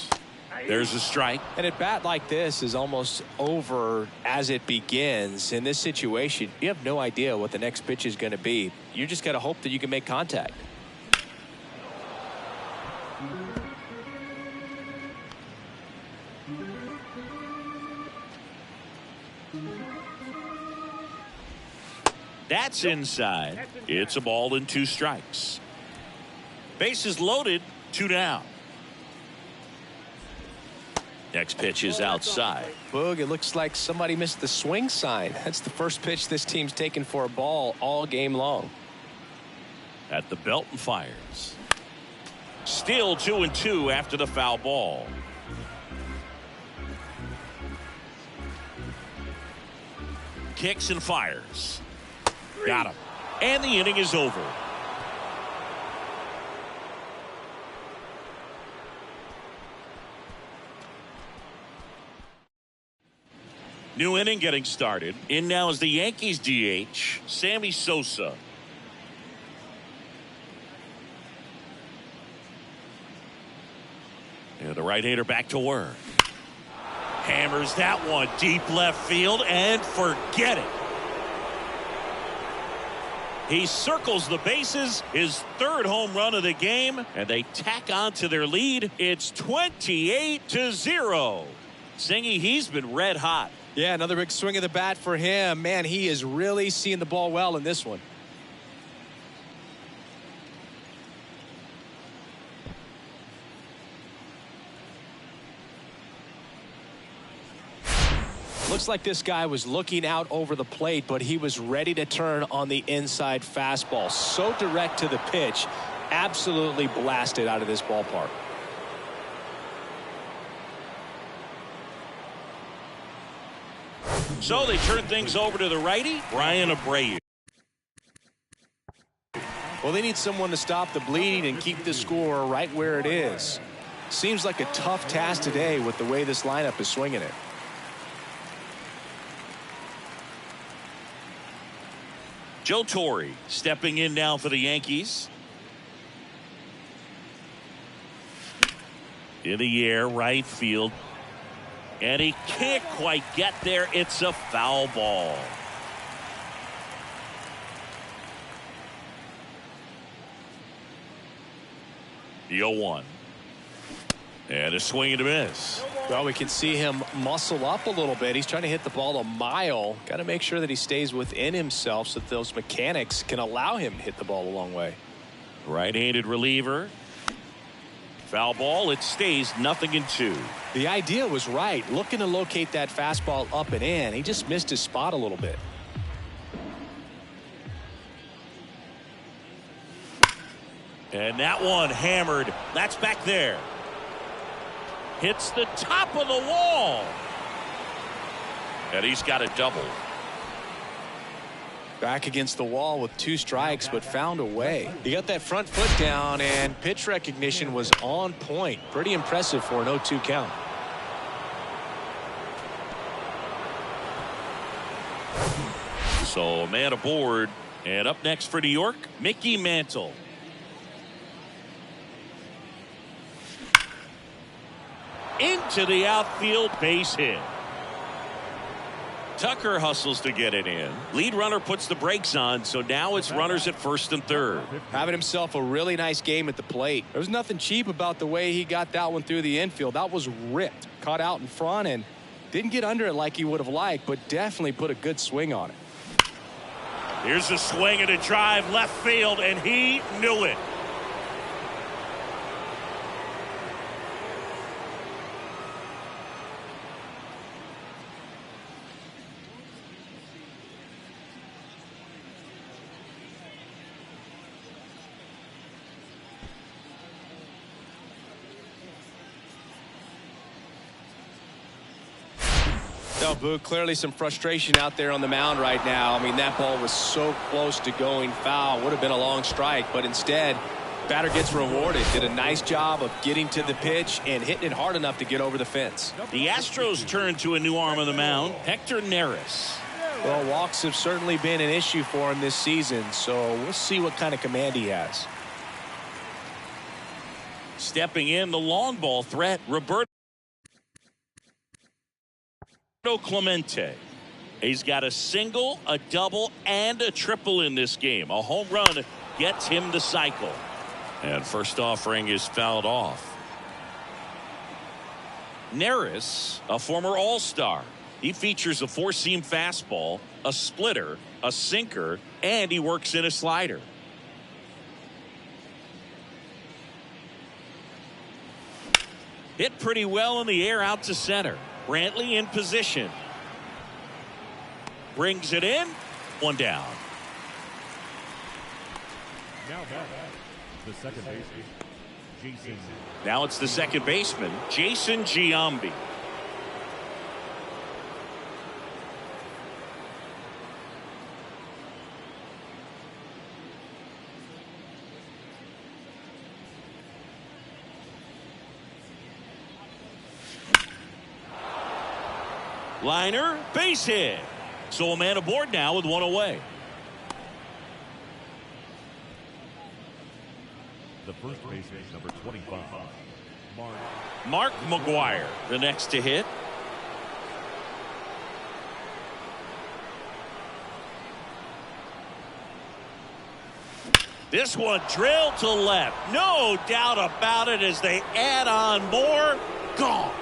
Speaker 1: There's a strike.
Speaker 2: And a bat like this is almost over as it begins. In this situation, you have no idea what the next pitch is going to be. You just got to hope that you can make contact.
Speaker 1: That's inside. It's a ball and 2 strikes. Bases loaded. 2 down. Next pitch is outside.
Speaker 2: Boog, it looks like somebody missed the swing sign. That's the first pitch this team's taken for a ball all game long.
Speaker 1: At the belt and fires. Still 2-2 after the foul ball. Kicks and fires. Got him. And the inning is over. New inning getting started. In now is the Yankees DH, Sammy Sosa. And the right-hander back to work. Hammers that one deep left field and forget it. He circles the bases, his 3rd home run of the game, and they tack on to their lead. It's 28-0. Singy, he's been red hot.
Speaker 2: Yeah, another big swing of the bat for him. Man, he is really seeing the ball well in this one. Looks like this guy was looking out over the plate, but he was ready to turn on the inside fastball. So direct to the pitch. Absolutely blasted out of this ballpark.
Speaker 1: So they turn things over to the righty, Brian Abreu.
Speaker 2: Well, they need someone to stop the bleeding and keep the score right where it is. Seems like a tough task today with the way this lineup is swinging it.
Speaker 1: Joe Torre stepping in now for the Yankees. In the air, right field. And he can't quite get there. It's a foul ball. The 0-1. And a swing and a miss.
Speaker 2: Well, we can see him muscle up a little bit. He's trying to hit the ball a mile. Got to make sure that he stays within himself so that those mechanics can allow him to hit the ball a long way.
Speaker 1: Right-handed reliever. Foul ball. It stays 0-2.
Speaker 2: The idea was right. Looking to locate that fastball up and in. He just missed his spot a little bit.
Speaker 1: And that one hammered. That's back there. Hits the top of the wall. And he's got a double.
Speaker 2: Back against the wall with 2 strikes, but found a way. He got that front foot down, and pitch recognition was on point. Pretty impressive for an 0-2 count.
Speaker 1: So a man aboard. And up next for New York, Mickey Mantle. Into the outfield, base hit. Tucker hustles to get it in. Lead runner puts the brakes on, so now it's runners at first and third.
Speaker 2: Having himself a really nice game at the plate. There was nothing cheap about the way he got that one through the infield. That was ripped. Caught out in front and didn't get under it like he would have liked, but definitely put a good swing on it.
Speaker 1: Here's a swing and a drive left field, and he knew it.
Speaker 2: No, Boog, clearly some frustration out there on the mound right now. I mean, that ball was so close to going foul. Would have been a long strike, but instead, batter gets rewarded. Did a nice job of getting to the pitch and hitting it hard enough to get over the fence.
Speaker 1: The Astros turn to a new arm on the mound, Hector Neris.
Speaker 2: Well, walks have certainly been an issue for him this season, so we'll see what kind of command he has.
Speaker 1: Stepping in, the long ball threat, Roberto Clemente. He's got a single, a double, and a triple in this game. A home run gets him the cycle. And first offering is fouled off. Neris, a former All-Star. He features a 4-seam fastball, a splitter, a sinker, and he works in a slider. Hit pretty well in the air out to center. Brantley in position. Brings it in. One down.
Speaker 3: Now back, the second baseman, Jason.
Speaker 1: Now it's the second baseman, Jason Giambi. Liner, base hit. So a man aboard now with one away.
Speaker 3: The first baseman, number 25,
Speaker 1: Mark McGuire, the next to hit. This one drilled to left. No doubt about it as they add on more. Gone.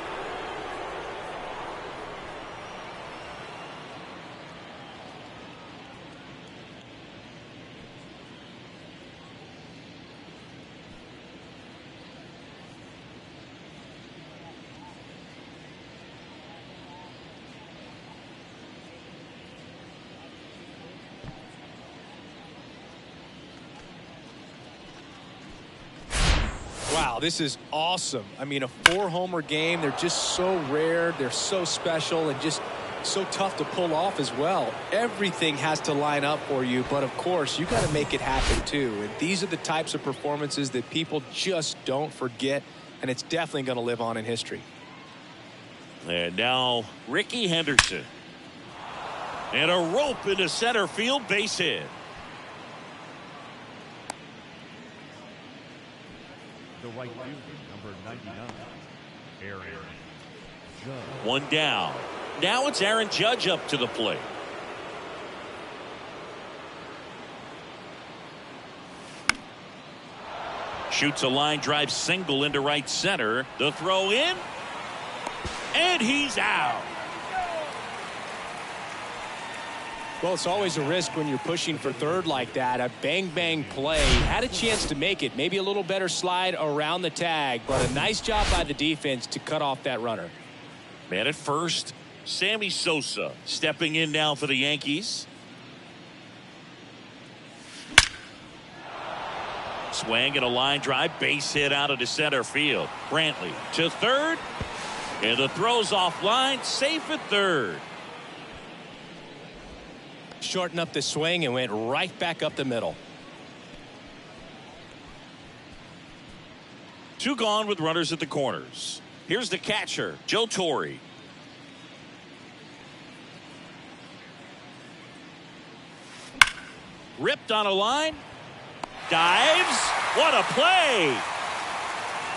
Speaker 2: Wow, this is awesome. I mean, a 4-homer game. They're just so rare. They're so special and just so tough to pull off as well. Everything has to line up for you, but of course, you got to make it happen too. And these are the types of performances that people just don't forget, and it's definitely going to live on in history.
Speaker 1: And now Ricky Henderson. And a rope into center field, base hit.
Speaker 3: the right fielder, number 99, Aaron Judge.
Speaker 1: One down. Now it's Aaron Judge up to the plate. Shoots a line drive single into right center. The throw in. And he's out.
Speaker 2: Well, it's always a risk when you're pushing for third like that. A bang-bang play. Had a chance to make it. Maybe a little better slide around the tag. But a nice job by the defense to cut off that runner.
Speaker 1: Man at first, Sammy Sosa stepping in now for the Yankees. Swing and a line drive, base hit out into center field. Brantley to third, and the throw's offline, safe at third.
Speaker 2: Shortened up the swing and went right back up the middle.
Speaker 1: Two gone with runners at the corners. Here's the catcher, Joe Torre. Ripped on a line. Dives. What a play.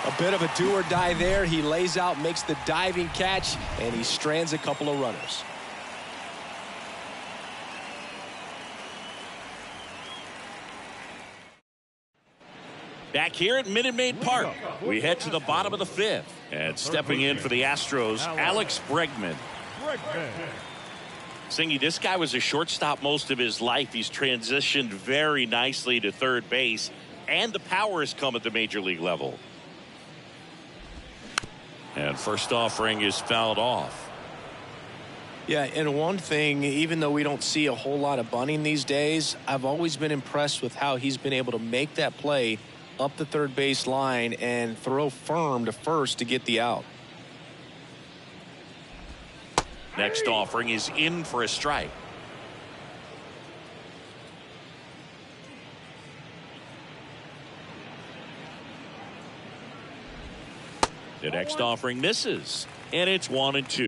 Speaker 2: A bit of a do or die there. He lays out, makes the diving catch, and he strands a couple of runners.
Speaker 1: Back here at Minute Maid Park, we head to the bottom of the fifth. And stepping in for the Astros, Alex Bregman. Singy, this guy was a shortstop most of his life. He's transitioned very nicely to third base, and the power has come at the major league level. And first offering is fouled off.
Speaker 2: Yeah, and one thing, even though we don't see a whole lot of bunting these days, I've always been impressed with how he's been able to make that play up the third base line and throw firm to first to get the out.
Speaker 1: Next offering is in for a strike. The next offering misses, and it's 1-2.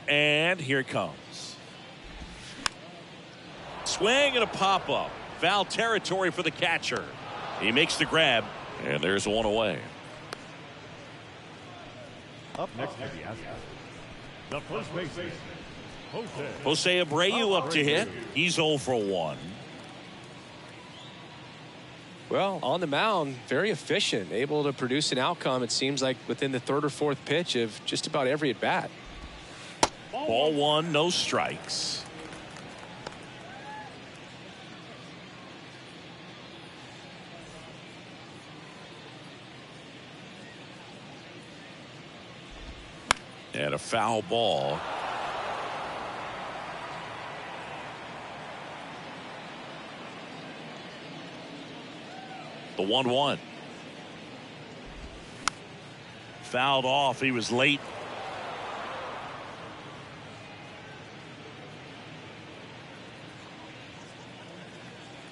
Speaker 1: And here it comes. Swing and a pop-up. Foul territory for the catcher. He makes the grab, and there's one away.
Speaker 3: Up next to the Astros, the first baseman,
Speaker 1: Jose Abreu up to hit. He's 0 for 1.
Speaker 2: Well, on the mound, very efficient, able to produce an outcome, it seems like, within the third or fourth pitch of just about every at-bat.
Speaker 1: Ball one, no strikes. And a foul ball. The 1-1. Fouled off. He was late.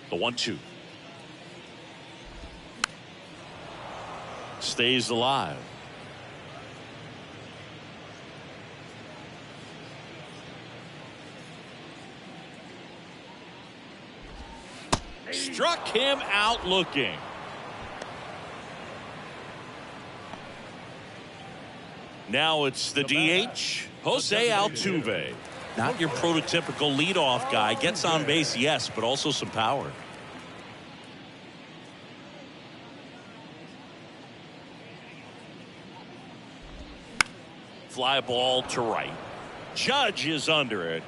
Speaker 1: The 1-2. Stays alive. Struck him out looking. Now it's the DH, Jose Altuve. Not your prototypical leadoff guy. Gets on base, yes, but also some power. Fly ball to right. Judge is under it.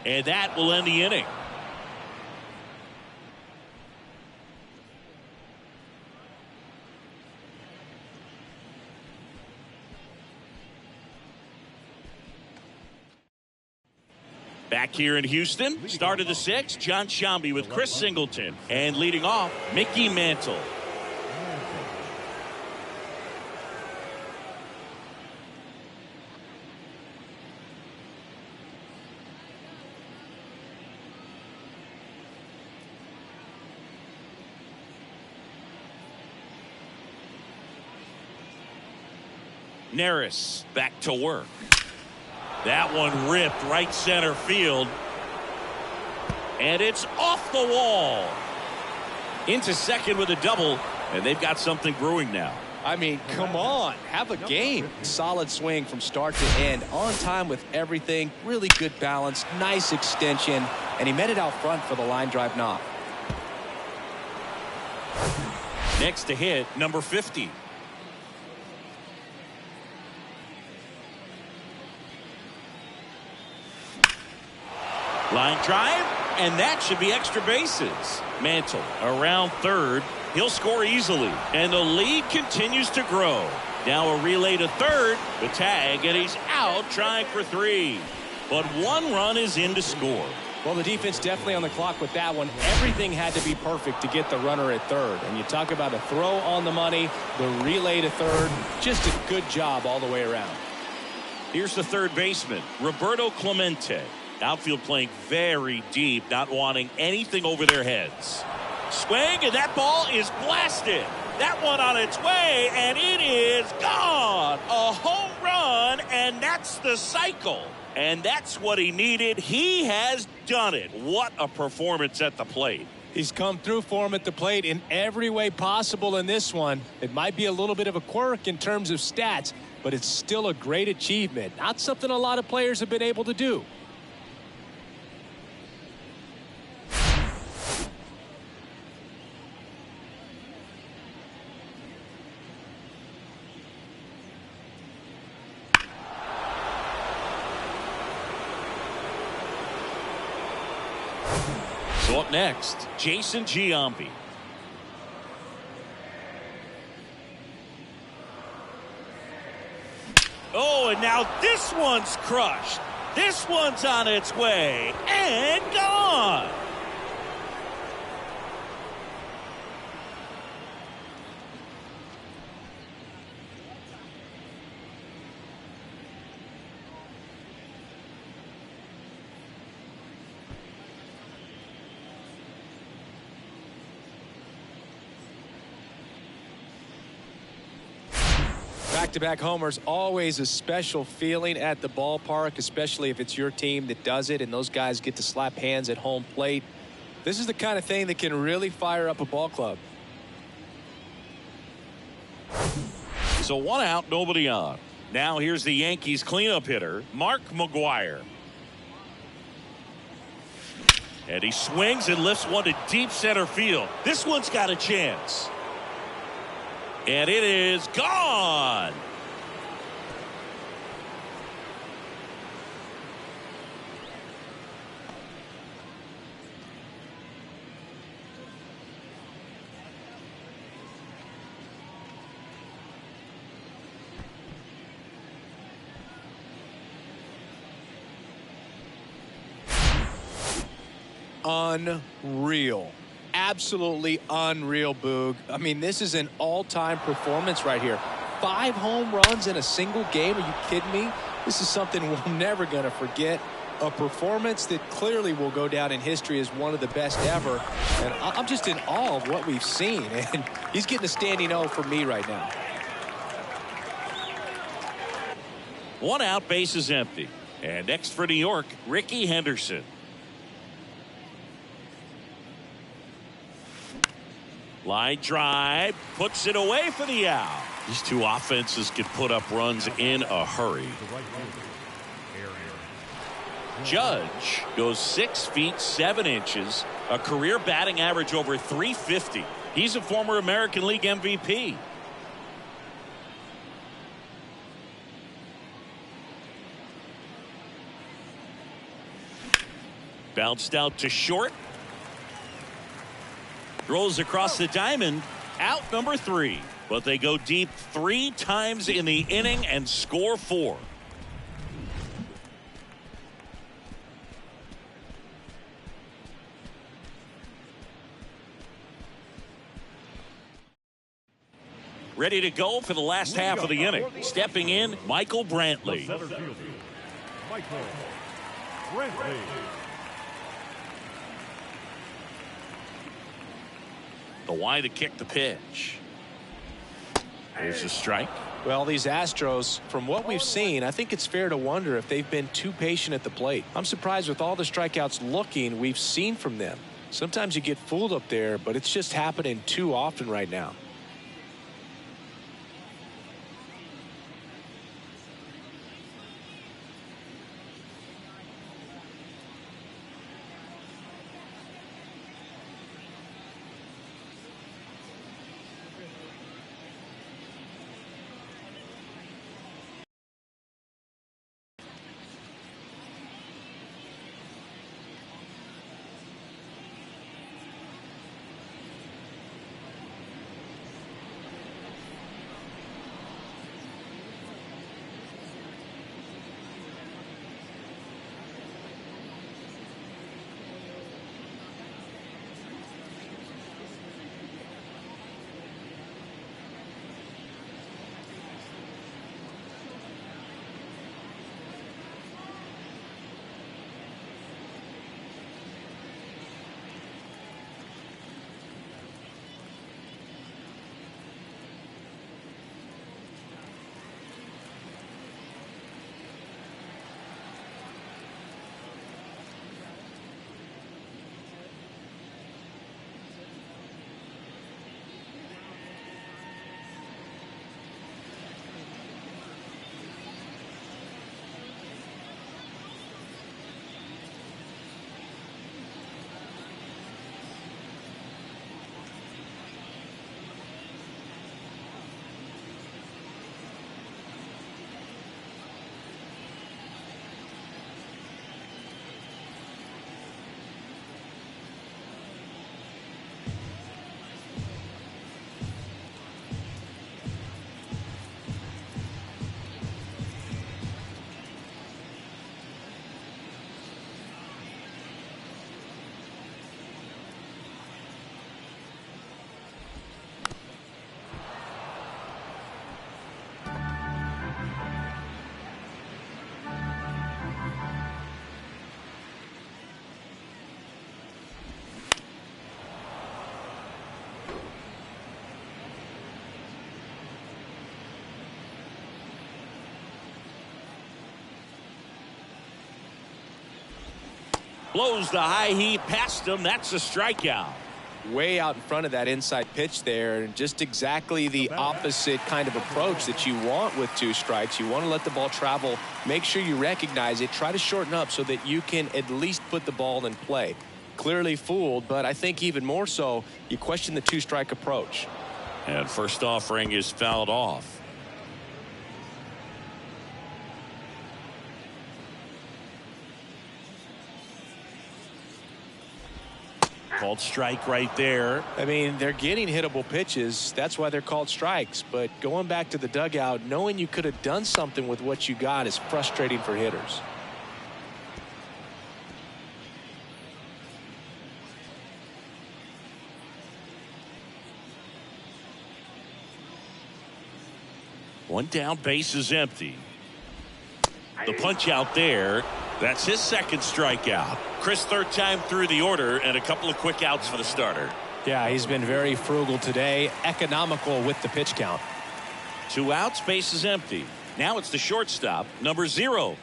Speaker 1: And that will end the inning. Back here in Houston, start of the sixth, John Sciambi with Chris Singleton. And leading off, Mickey Mantle. Neris back to work. That one ripped right center field. And it's off the wall. Into second with a double. And they've got something brewing now.
Speaker 2: I mean, come on. Have a game. Solid swing from start to end. On time with everything. Really good balance. Nice extension. And he met it out front for the line drive knock.
Speaker 1: Next to hit, number 50. Line drive, and that should be extra bases. Mantle around third. He'll score easily, and the lead continues to grow. Now a relay to third, the tag, and he's out trying for 3. But 1 run is in to score.
Speaker 2: Well, the defense definitely on the clock with that one. Everything had to be perfect to get the runner at third. And you talk about a throw on the money, the relay to third. Just a good job all the way around.
Speaker 1: Here's the third baseman, Roberto Clemente. Outfield playing very deep, not wanting anything over their heads. Swing, and that ball is blasted. That one on its way, and it is gone. A home run, and that's the cycle. And that's what he needed. He has done it. What a performance at the plate.
Speaker 2: He's come through for him at the plate in every way possible in this one. It might be a little bit of a quirk in terms of stats, but it's still a great achievement. Not something a lot of players have been able to do.
Speaker 1: So up next, Jason Giambi. Oh, and now this one's crushed. This one's on its way and gone.
Speaker 2: Back-to-back homers, always a special feeling at the ballpark, especially if it's your team that does it and those guys get to slap hands at home plate. This is the kind of thing that can really fire up a ball club.
Speaker 1: So 1 out, nobody on. Now here's the Yankees cleanup hitter, Mark McGwire. And he swings and lifts one to deep center field. This one's got a chance. And it is gone.
Speaker 2: Unreal. Absolutely unreal, Boog. I mean, this is an all-time performance right here. 5 home runs in a single game. Are you kidding me? This is something we're never going to forget. A performance that clearly will go down in history as one of the best ever. And I'm just in awe of what we've seen. And he's getting a standing O for me right now.
Speaker 1: 1 out, base is empty. And next for New York, Ricky Henderson. Line drive, puts it away for the out. These two offenses can put up runs in a hurry. Judge goes 6 feet 7 inches, a career batting average over 350. He's a former American League MVP. Bounced out to short. Rolls across the diamond, out number 3. But they go deep 3 times in the inning and score 4. Ready to go for the last half of the inning. Stepping in, Michael Brantley.
Speaker 3: Michael Brantley.
Speaker 1: The wide to kick the pitch. There's a strike.
Speaker 2: Well, these Astros, from what we've seen, I think it's fair to wonder if they've been too patient at the plate. I'm surprised with all the strikeouts we've seen from them. Sometimes you get fooled up there, but it's just happening too often right now.
Speaker 1: Blows the high heat past him. That's a strikeout.
Speaker 2: Way out in front of that inside pitch there, and just exactly the opposite kind of approach that you want with 2 strikes. You want to let the ball travel, make sure you recognize it, try to shorten up so that you can at least put the ball in play. Clearly fooled, but I think even more so, you question the 2-strike approach.
Speaker 1: And first offering is fouled off. Called strike right there.
Speaker 2: I mean, they're getting hittable pitches. That's why they're called strikes. But going back to the dugout, knowing you could have done something with what you got is frustrating for hitters.
Speaker 1: One down, base is empty. The punch out there. That's his second strikeout. Chris, third time through the order, and a couple of quick outs for the starter.
Speaker 2: Yeah, he's been very frugal today, economical with the pitch count.
Speaker 1: 2 outs, base is empty. Now it's the shortstop, number 0.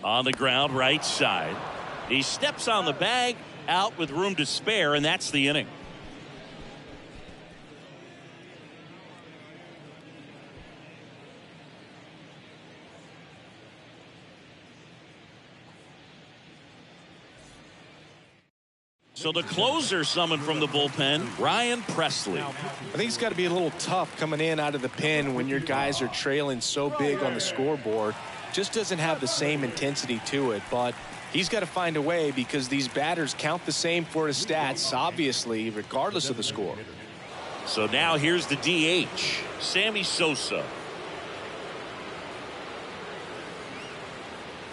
Speaker 1: On the ground, right side. He steps on the bag, out with room to spare, and that's the inning. So the closer summoned from the bullpen, Ryan Presley.
Speaker 2: I think it's got to be a little tough coming in out of the pen when your guys are trailing so big on the scoreboard. Just doesn't have the same intensity to it, but he's got to find a way because these batters count the same for his stats, obviously, regardless of the score.
Speaker 1: So now here's the DH, Sammy Sosa.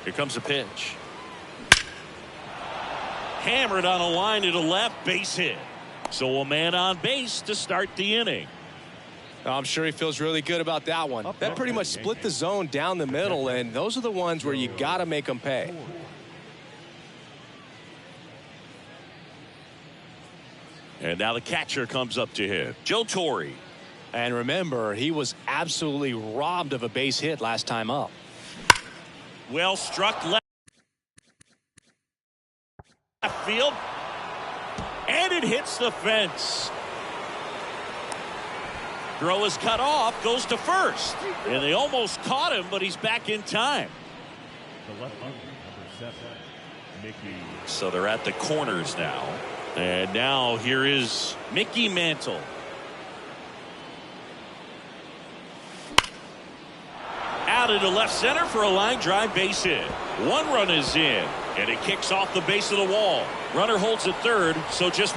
Speaker 1: Here comes a pitch. Hammered on a line to the left, base hit. So a man on base to start the inning.
Speaker 2: I'm sure he feels really good about that one. That pretty much split the zone down the middle, and those are the ones where you got to make them pay.
Speaker 1: And now the catcher comes up to hit. Joe Torre.
Speaker 2: And remember, he was absolutely robbed of a base hit last time up.
Speaker 1: Well struck left field. And it hits the fence. Throw is cut off, goes to first. And they almost caught him, but he's back in time.
Speaker 3: The left fielder, number 7, Mickey.
Speaker 1: So they're at the corners now. And now here is Mickey Mantle. Out into left center for a line drive base hit. One run is in, and it kicks off the base of the wall. Runner holds at third, so just...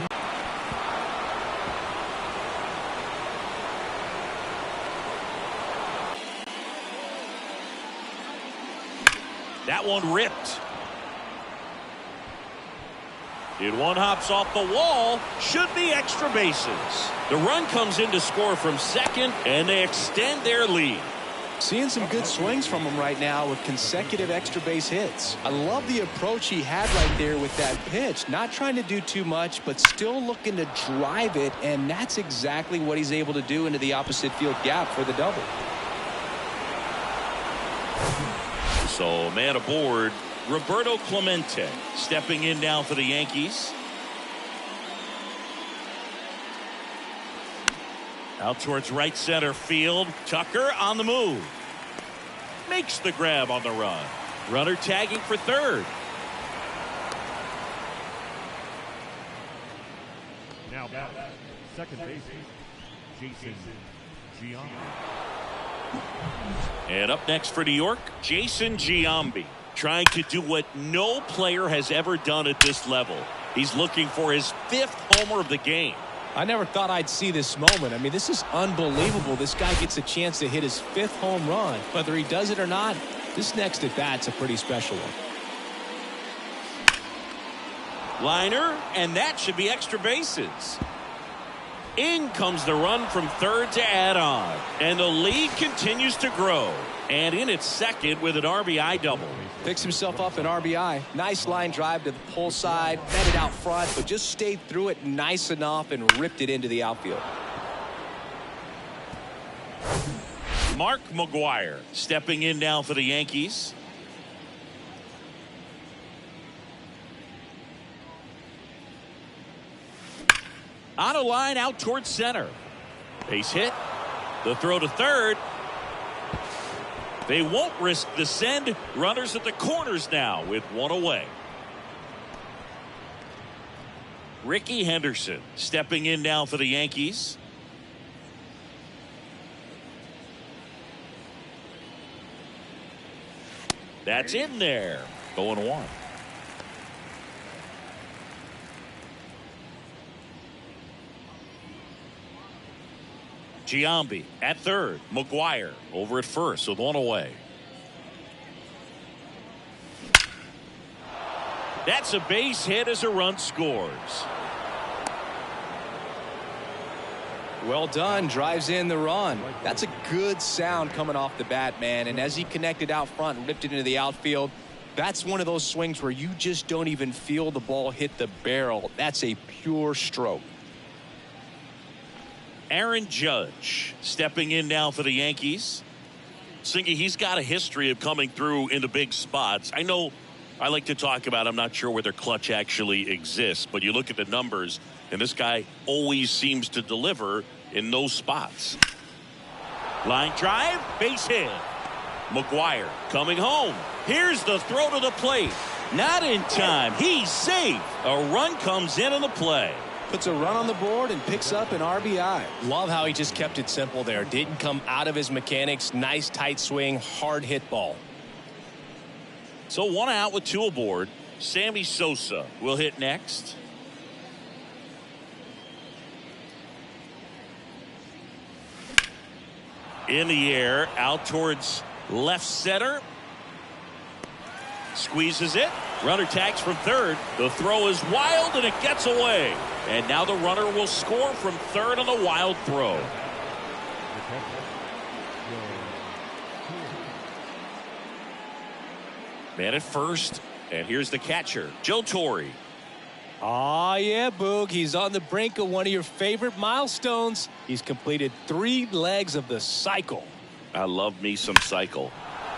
Speaker 1: That one ripped. And one hops off the wall. Should be extra bases. The run comes in to score from second, and they extend their lead.
Speaker 2: Seeing some good swings from him right now with consecutive extra base hits. I love the approach he had right there with that pitch. Not trying to do too much, but still looking to drive it, and that's exactly what he's able to do into the opposite field gap for the double.
Speaker 1: So man aboard, Roberto Clemente stepping in now for the Yankees. Out towards right center field. Tucker on the move. Makes the grab on the run. Runner tagging for third.
Speaker 3: Now back, second baseman, Jason Giambi.
Speaker 1: And up next for New York, Jason Giambi. Trying to do what no player has ever done at this level. He's looking for his 5th homer of the game.
Speaker 2: I never thought I'd see this moment. I mean, this is unbelievable. This guy gets a chance to hit his 5th home run. Whether he does it or not, this next at bat's a pretty special one.
Speaker 1: Liner, and that should be extra bases. In comes the run from third to add on. And the lead continues to grow. And in its second with an RBI double.
Speaker 2: Picks himself up an RBI. Nice line drive to the pull side. Met it out front, but just stayed through it nice enough and ripped it into the outfield.
Speaker 1: Mark McGwire stepping in now for the Yankees. On a line out towards center. Base hit. The throw to third. They won't risk the send. Runners at the corners now with one away. Ricky Henderson stepping in now for the Yankees. That's in there. Going one. Giambi at third. McGwire over at first with one away. That's a base hit as a run scores.
Speaker 2: Well done. Drives in the run. That's a good sound coming off the bat, man. And as he connected out front and ripped it into the outfield, that's one of those swings where you just don't even feel the ball hit the barrel. That's a pure stroke.
Speaker 1: Aaron Judge stepping in now for the Yankees. Singy, he's got a history of coming through in the big spots. I know I like to talk about, I'm not sure whether clutch actually exists, but you look at the numbers, and this guy always seems to deliver in those spots. Line drive, base hit. McGwire coming home. Here's the throw to the plate. Not in time. He's safe. A run comes in on the play.
Speaker 2: Puts a run on the board and picks up an RBI. Love how he just kept it simple there. Didn't come out of his mechanics. Nice tight swing, hard hit ball.
Speaker 1: So one out with two aboard. Sammy Sosa will hit next. In the air, out towards left center. Squeezes it. Runner tags from third. The throw is wild and it gets away. And now the runner will score from third on the wild throw. Man at first. And here's the catcher, Joe Torre.
Speaker 2: Oh, yeah, Boog. He's on the brink of one of your favorite milestones. He's completed 3 legs of the cycle.
Speaker 1: I love me some cycle.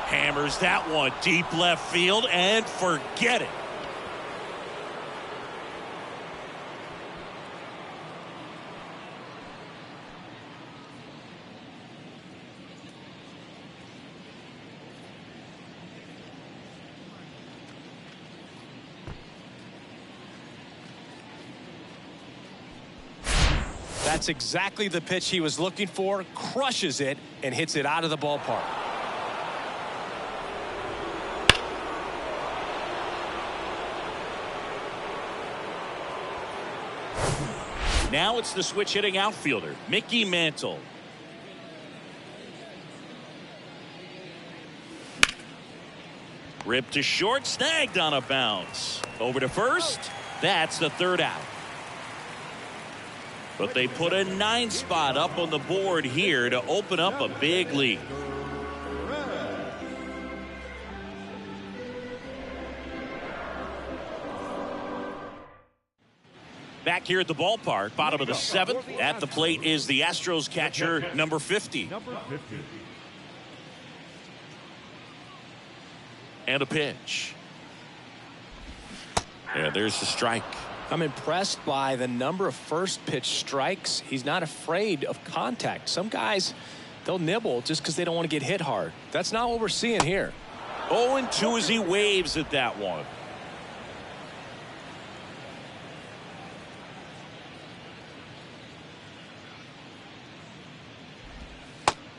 Speaker 1: Hammers that one deep left field and forget it.
Speaker 2: That's exactly the pitch he was looking for. Crushes it and hits it out of the ballpark.
Speaker 1: Now it's the switch hitting outfielder, Mickey Mantle. Ripped to short, snagged on a bounce. Over to first. That's the 3rd out. But they put a 9 spot up on the board here to open up a big lead. Back here at the ballpark, bottom of the 7th. At the plate is the Astros catcher, number 50. And a pitch. Yeah, there's the strike.
Speaker 2: I'm impressed by the number of first pitch strikes. He's not afraid of contact. Some guys, they'll nibble just because they don't want to get hit hard. That's not what we're seeing here.
Speaker 1: 0-2 as he waves at that one.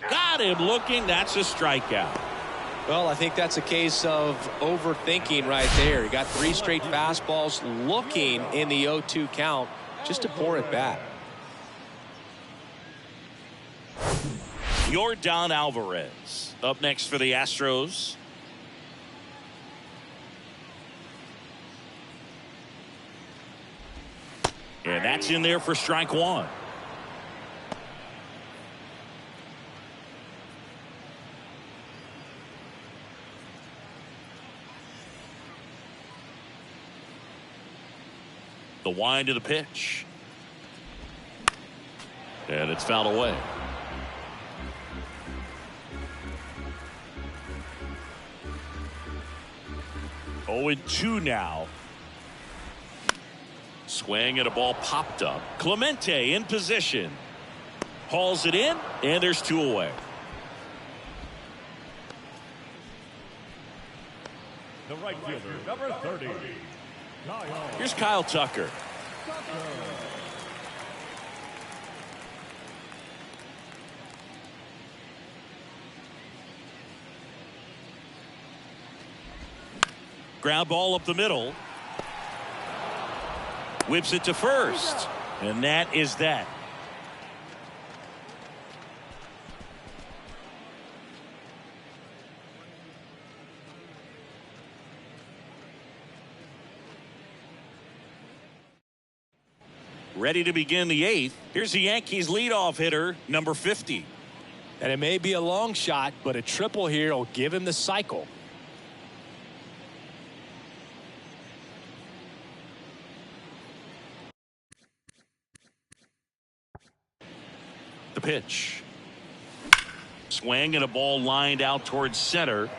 Speaker 1: Got him looking. That's a strikeout.
Speaker 2: Well, I think that's a case of overthinking right there. He got 3 straight fastballs looking in the 0-2 count just to pour it back.
Speaker 1: Yordan Alvarez up next for the Astros. And that's in there for strike 1. The wind of the pitch. And it's fouled away. Oh, and 2 now. Swing and a ball popped up. Clemente in position. Hauls it in, and there's 2 away.
Speaker 3: The right fielder, number 30.
Speaker 1: Here's Kyle Tucker. Ground ball up the middle. Whips it to first. And that is that. Ready to begin the 8th. Here's the Yankees leadoff hitter, number 50.
Speaker 2: And it may be a long shot, but a triple here will give him the cycle.
Speaker 1: The pitch. Swing and a ball lined out towards center.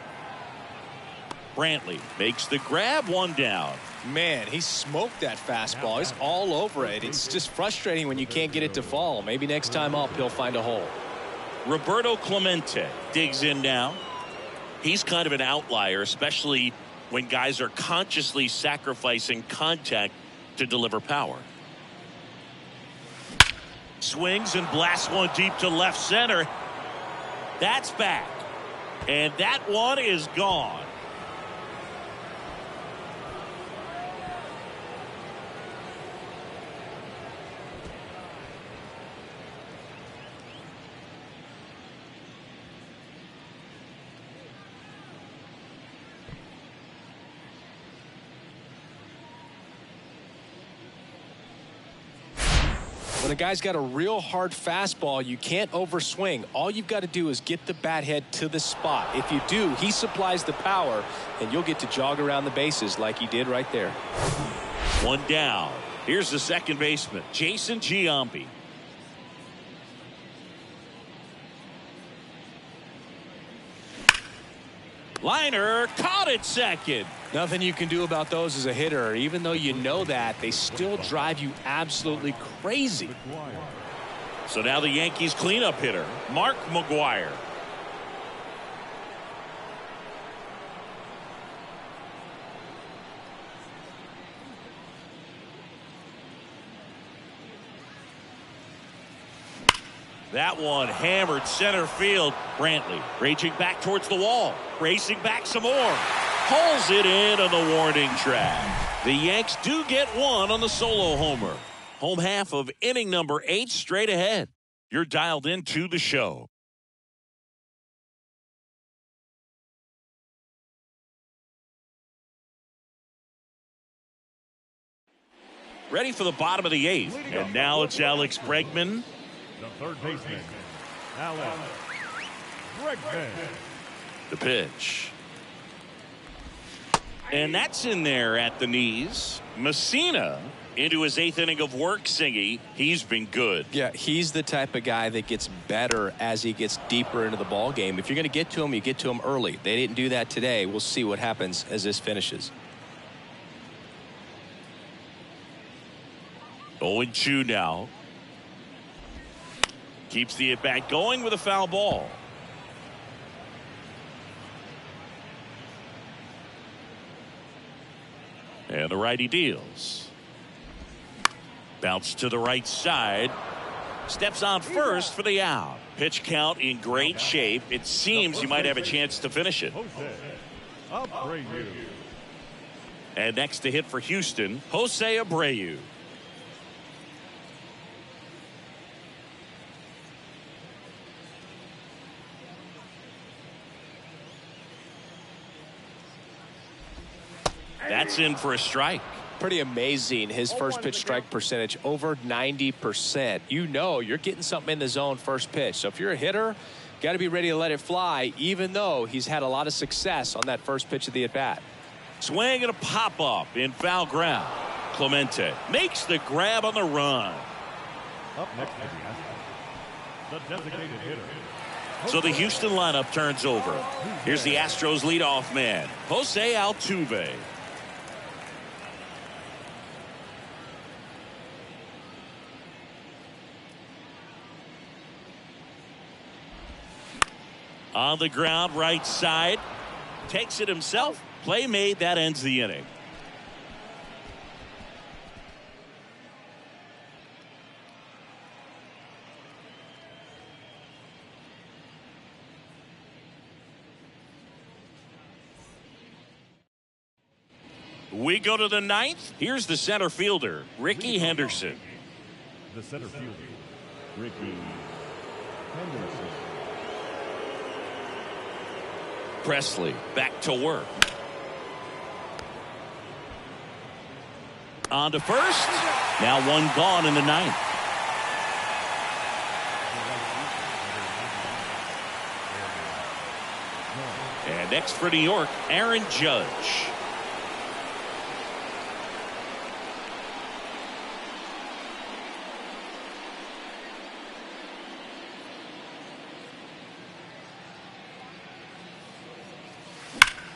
Speaker 1: Brantley makes the grab, 1 down.
Speaker 2: Man, he smoked that fastball. He's all over it. It's just frustrating when you can't get it to fall. Maybe next time up he'll find a hole.
Speaker 1: Roberto Clemente digs in now. He's kind of an outlier, especially when guys are consciously sacrificing contact to deliver power. Swings and blasts one deep to left center. That's back. And that one is gone.
Speaker 2: When a guy's got a real hard fastball, you can't overswing. All you've got to do is get the bat head to the spot. If you do, he supplies the power, and you'll get to jog around the bases like he did right there.
Speaker 1: One down. Here's the second baseman, Jason Giambi. Liner caught at second.
Speaker 2: Nothing you can do about those as a hitter. Even though you know that, they still drive you absolutely crazy.
Speaker 1: So now the Yankees cleanup hitter, Mark McGwire. That one hammered center field. Brantley raging back towards the wall. Racing back some more. Pulls it in on the warning track. The Yanks do get one on the solo homer. Home half of inning number 8 straight ahead. You're dialed into the show. Ready for the bottom of the 8th. And now it's Alex Bregman.
Speaker 3: The third baseman, Alex Bregman.
Speaker 1: The pitch. And that's in there at the knees. Messina into his 8th inning of work, Singy. He's been good.
Speaker 2: Yeah, he's the type of guy that gets better as he gets deeper into the ball game. If you're going to get to him, you get to him early. They didn't do that today. We'll see what happens as this finishes.
Speaker 1: 0-2 now. Keeps the at-bat going with a foul ball. And the righty deals. Bounce to the right side. Steps on first for the out. Pitch count in great shape. It seems you might have a chance to finish it. And next to hit for Houston, Jose Abreu. That's in for a strike.
Speaker 2: Pretty amazing. His first pitch strike percentage over 90%. You know you're getting something in the zone first pitch. So if you're a hitter, got to be ready to let it fly, even though he's had a lot of success on that first pitch of the at-bat.
Speaker 1: Swing and a pop-up in foul ground. Clemente makes the grab on the run.
Speaker 3: Up next to the designated hitter.
Speaker 1: So the Houston lineup turns over. Here's the Astros leadoff man, Jose Altuve. On the ground, right side. Takes it himself. Play made. That ends the inning. We go to the 9th. Here's the center fielder, Ricky Henderson.
Speaker 3: The center fielder, Ricky Henderson.
Speaker 1: Presley back to work. On to first. Now one gone in the 9th. And next for New York, Aaron Judge.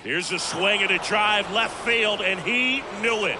Speaker 1: Here's a swing and a drive left field, and he knew it.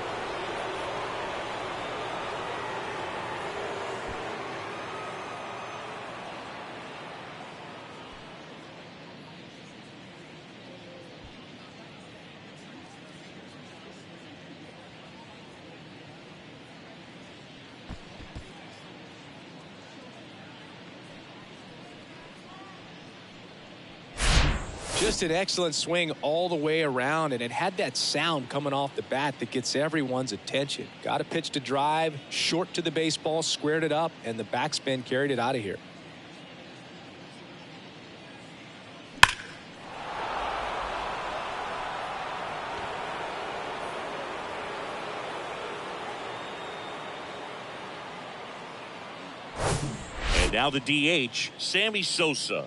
Speaker 2: Just an excellent swing all the way around, and it had that sound coming off the bat that gets everyone's attention. Got a pitch to drive, short to the baseball, squared it up, and the backspin carried it out of here.
Speaker 1: And now the DH, Sammy Sosa.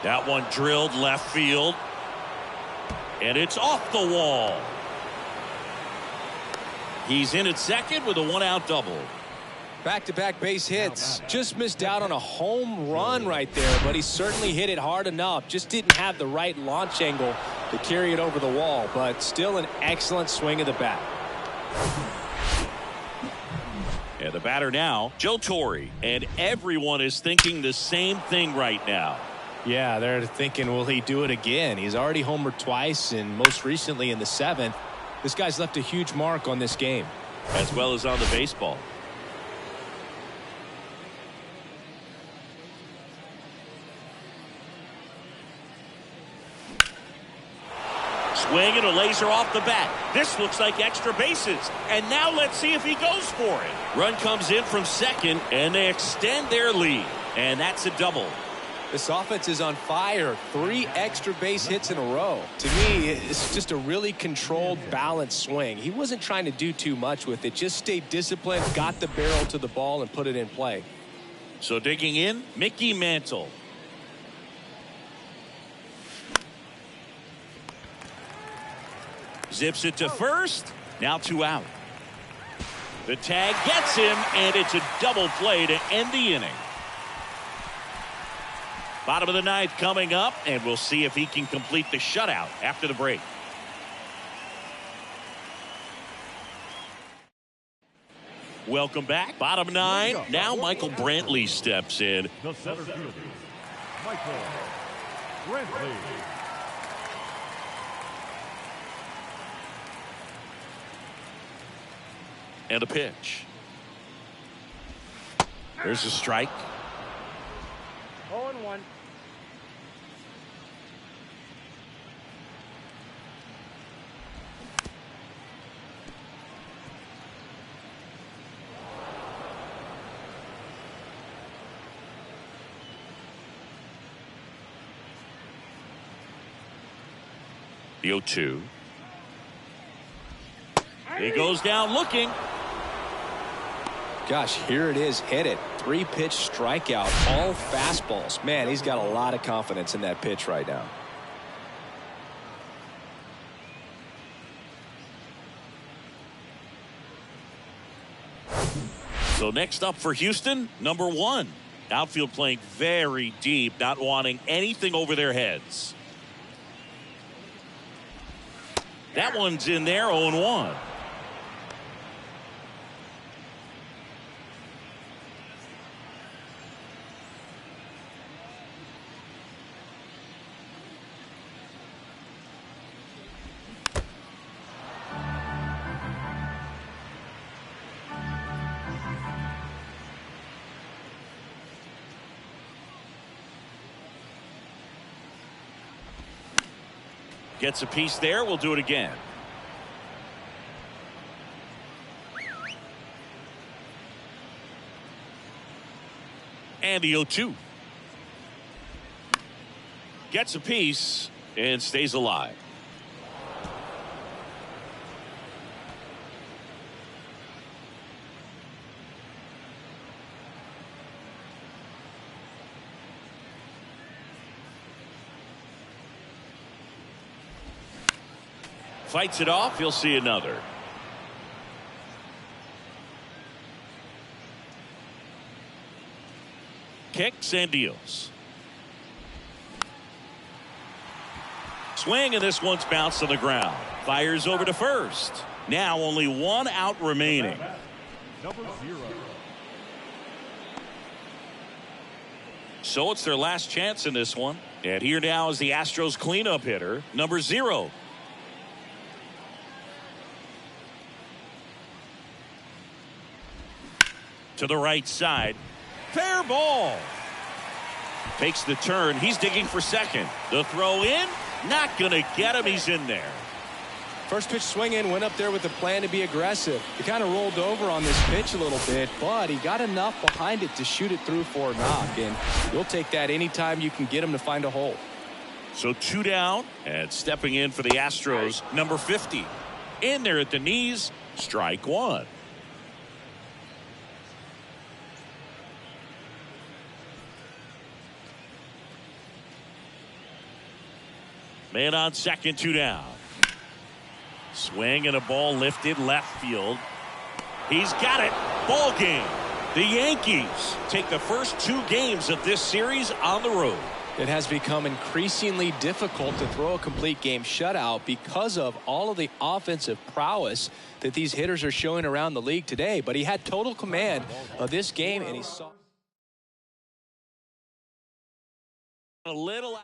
Speaker 1: That one drilled left field. And it's off the wall. He's in at second with a one-out double.
Speaker 2: Back-to-back base hits. Just missed out on a home run right there, but he certainly hit it hard enough. Just didn't have the right launch angle to carry it over the wall, but still an excellent swing of the bat.
Speaker 1: And the batter now, Joe Torre. And everyone is thinking the same thing right now.
Speaker 2: Yeah, they're thinking, will he do it again? He's already homered twice, and most recently in the 7th. This guy's left a huge mark on this game.
Speaker 1: As well as on the baseball. Swing and a laser off the bat. This looks like extra bases. And now let's see if he goes for it. Run comes in from second, and they extend their lead. And that's a double.
Speaker 2: This offense is on fire. 3 extra base hits in a row. To me, it's just a really controlled, balanced swing. He wasn't trying to do too much with it. Just stayed disciplined, got the barrel to the ball, and put it in play.
Speaker 1: So digging in, Mickey Mantle. Zips it to first. Now 2 out. The tag gets him, and it's a double play to end the inning. Bottom of the 9th coming up, and we'll see if he can complete the shutout after the break. Welcome back. Bottom 9. Now Michael Brantley steps in.
Speaker 3: The center fielder, Michael Brantley.
Speaker 1: And a pitch. There's a strike.
Speaker 4: 0-1.
Speaker 1: The 0-2. He goes down looking.
Speaker 2: Gosh, here it is. Hit it. 3-pitch strikeout. All fastballs. Man, he's got a lot of confidence in that pitch right now.
Speaker 1: So next up for Houston, number 1. Outfield playing very deep, not wanting anything over their heads. That one's in there, 0-1. Gets a piece there. We'll do it again. And the 0-2. Gets a piece and stays alive. Fights it off. He'll see another. Kicks and deals. Swing, and this one's bounced on the ground. Fires over to first. Now only 1 out remaining.
Speaker 3: Number 0.
Speaker 1: So it's their last chance in this one. And here now is the Astros cleanup hitter, number 0. To the right side. Fair ball. Takes the turn. He's digging for second. The throw in. Not going to get him. He's in there.
Speaker 2: First pitch swinging, went up there with the plan to be aggressive. He kind of rolled over on this pitch a little bit, but he got enough behind it to shoot it through for a knock. And you'll take that anytime you can get him to find a hole.
Speaker 1: So 2 down, and stepping in for the Astros, number 50. In there at the knees. Strike 1. Man on second, 2 down. Swing and a ball lifted left field. He's got it. Ball game. The Yankees take the first 2 games of this series on the road.
Speaker 2: It has become increasingly difficult to throw a complete game shutout because of all of the offensive prowess that these hitters are showing around the league today. But he had total command of this game, and he saw
Speaker 1: A little.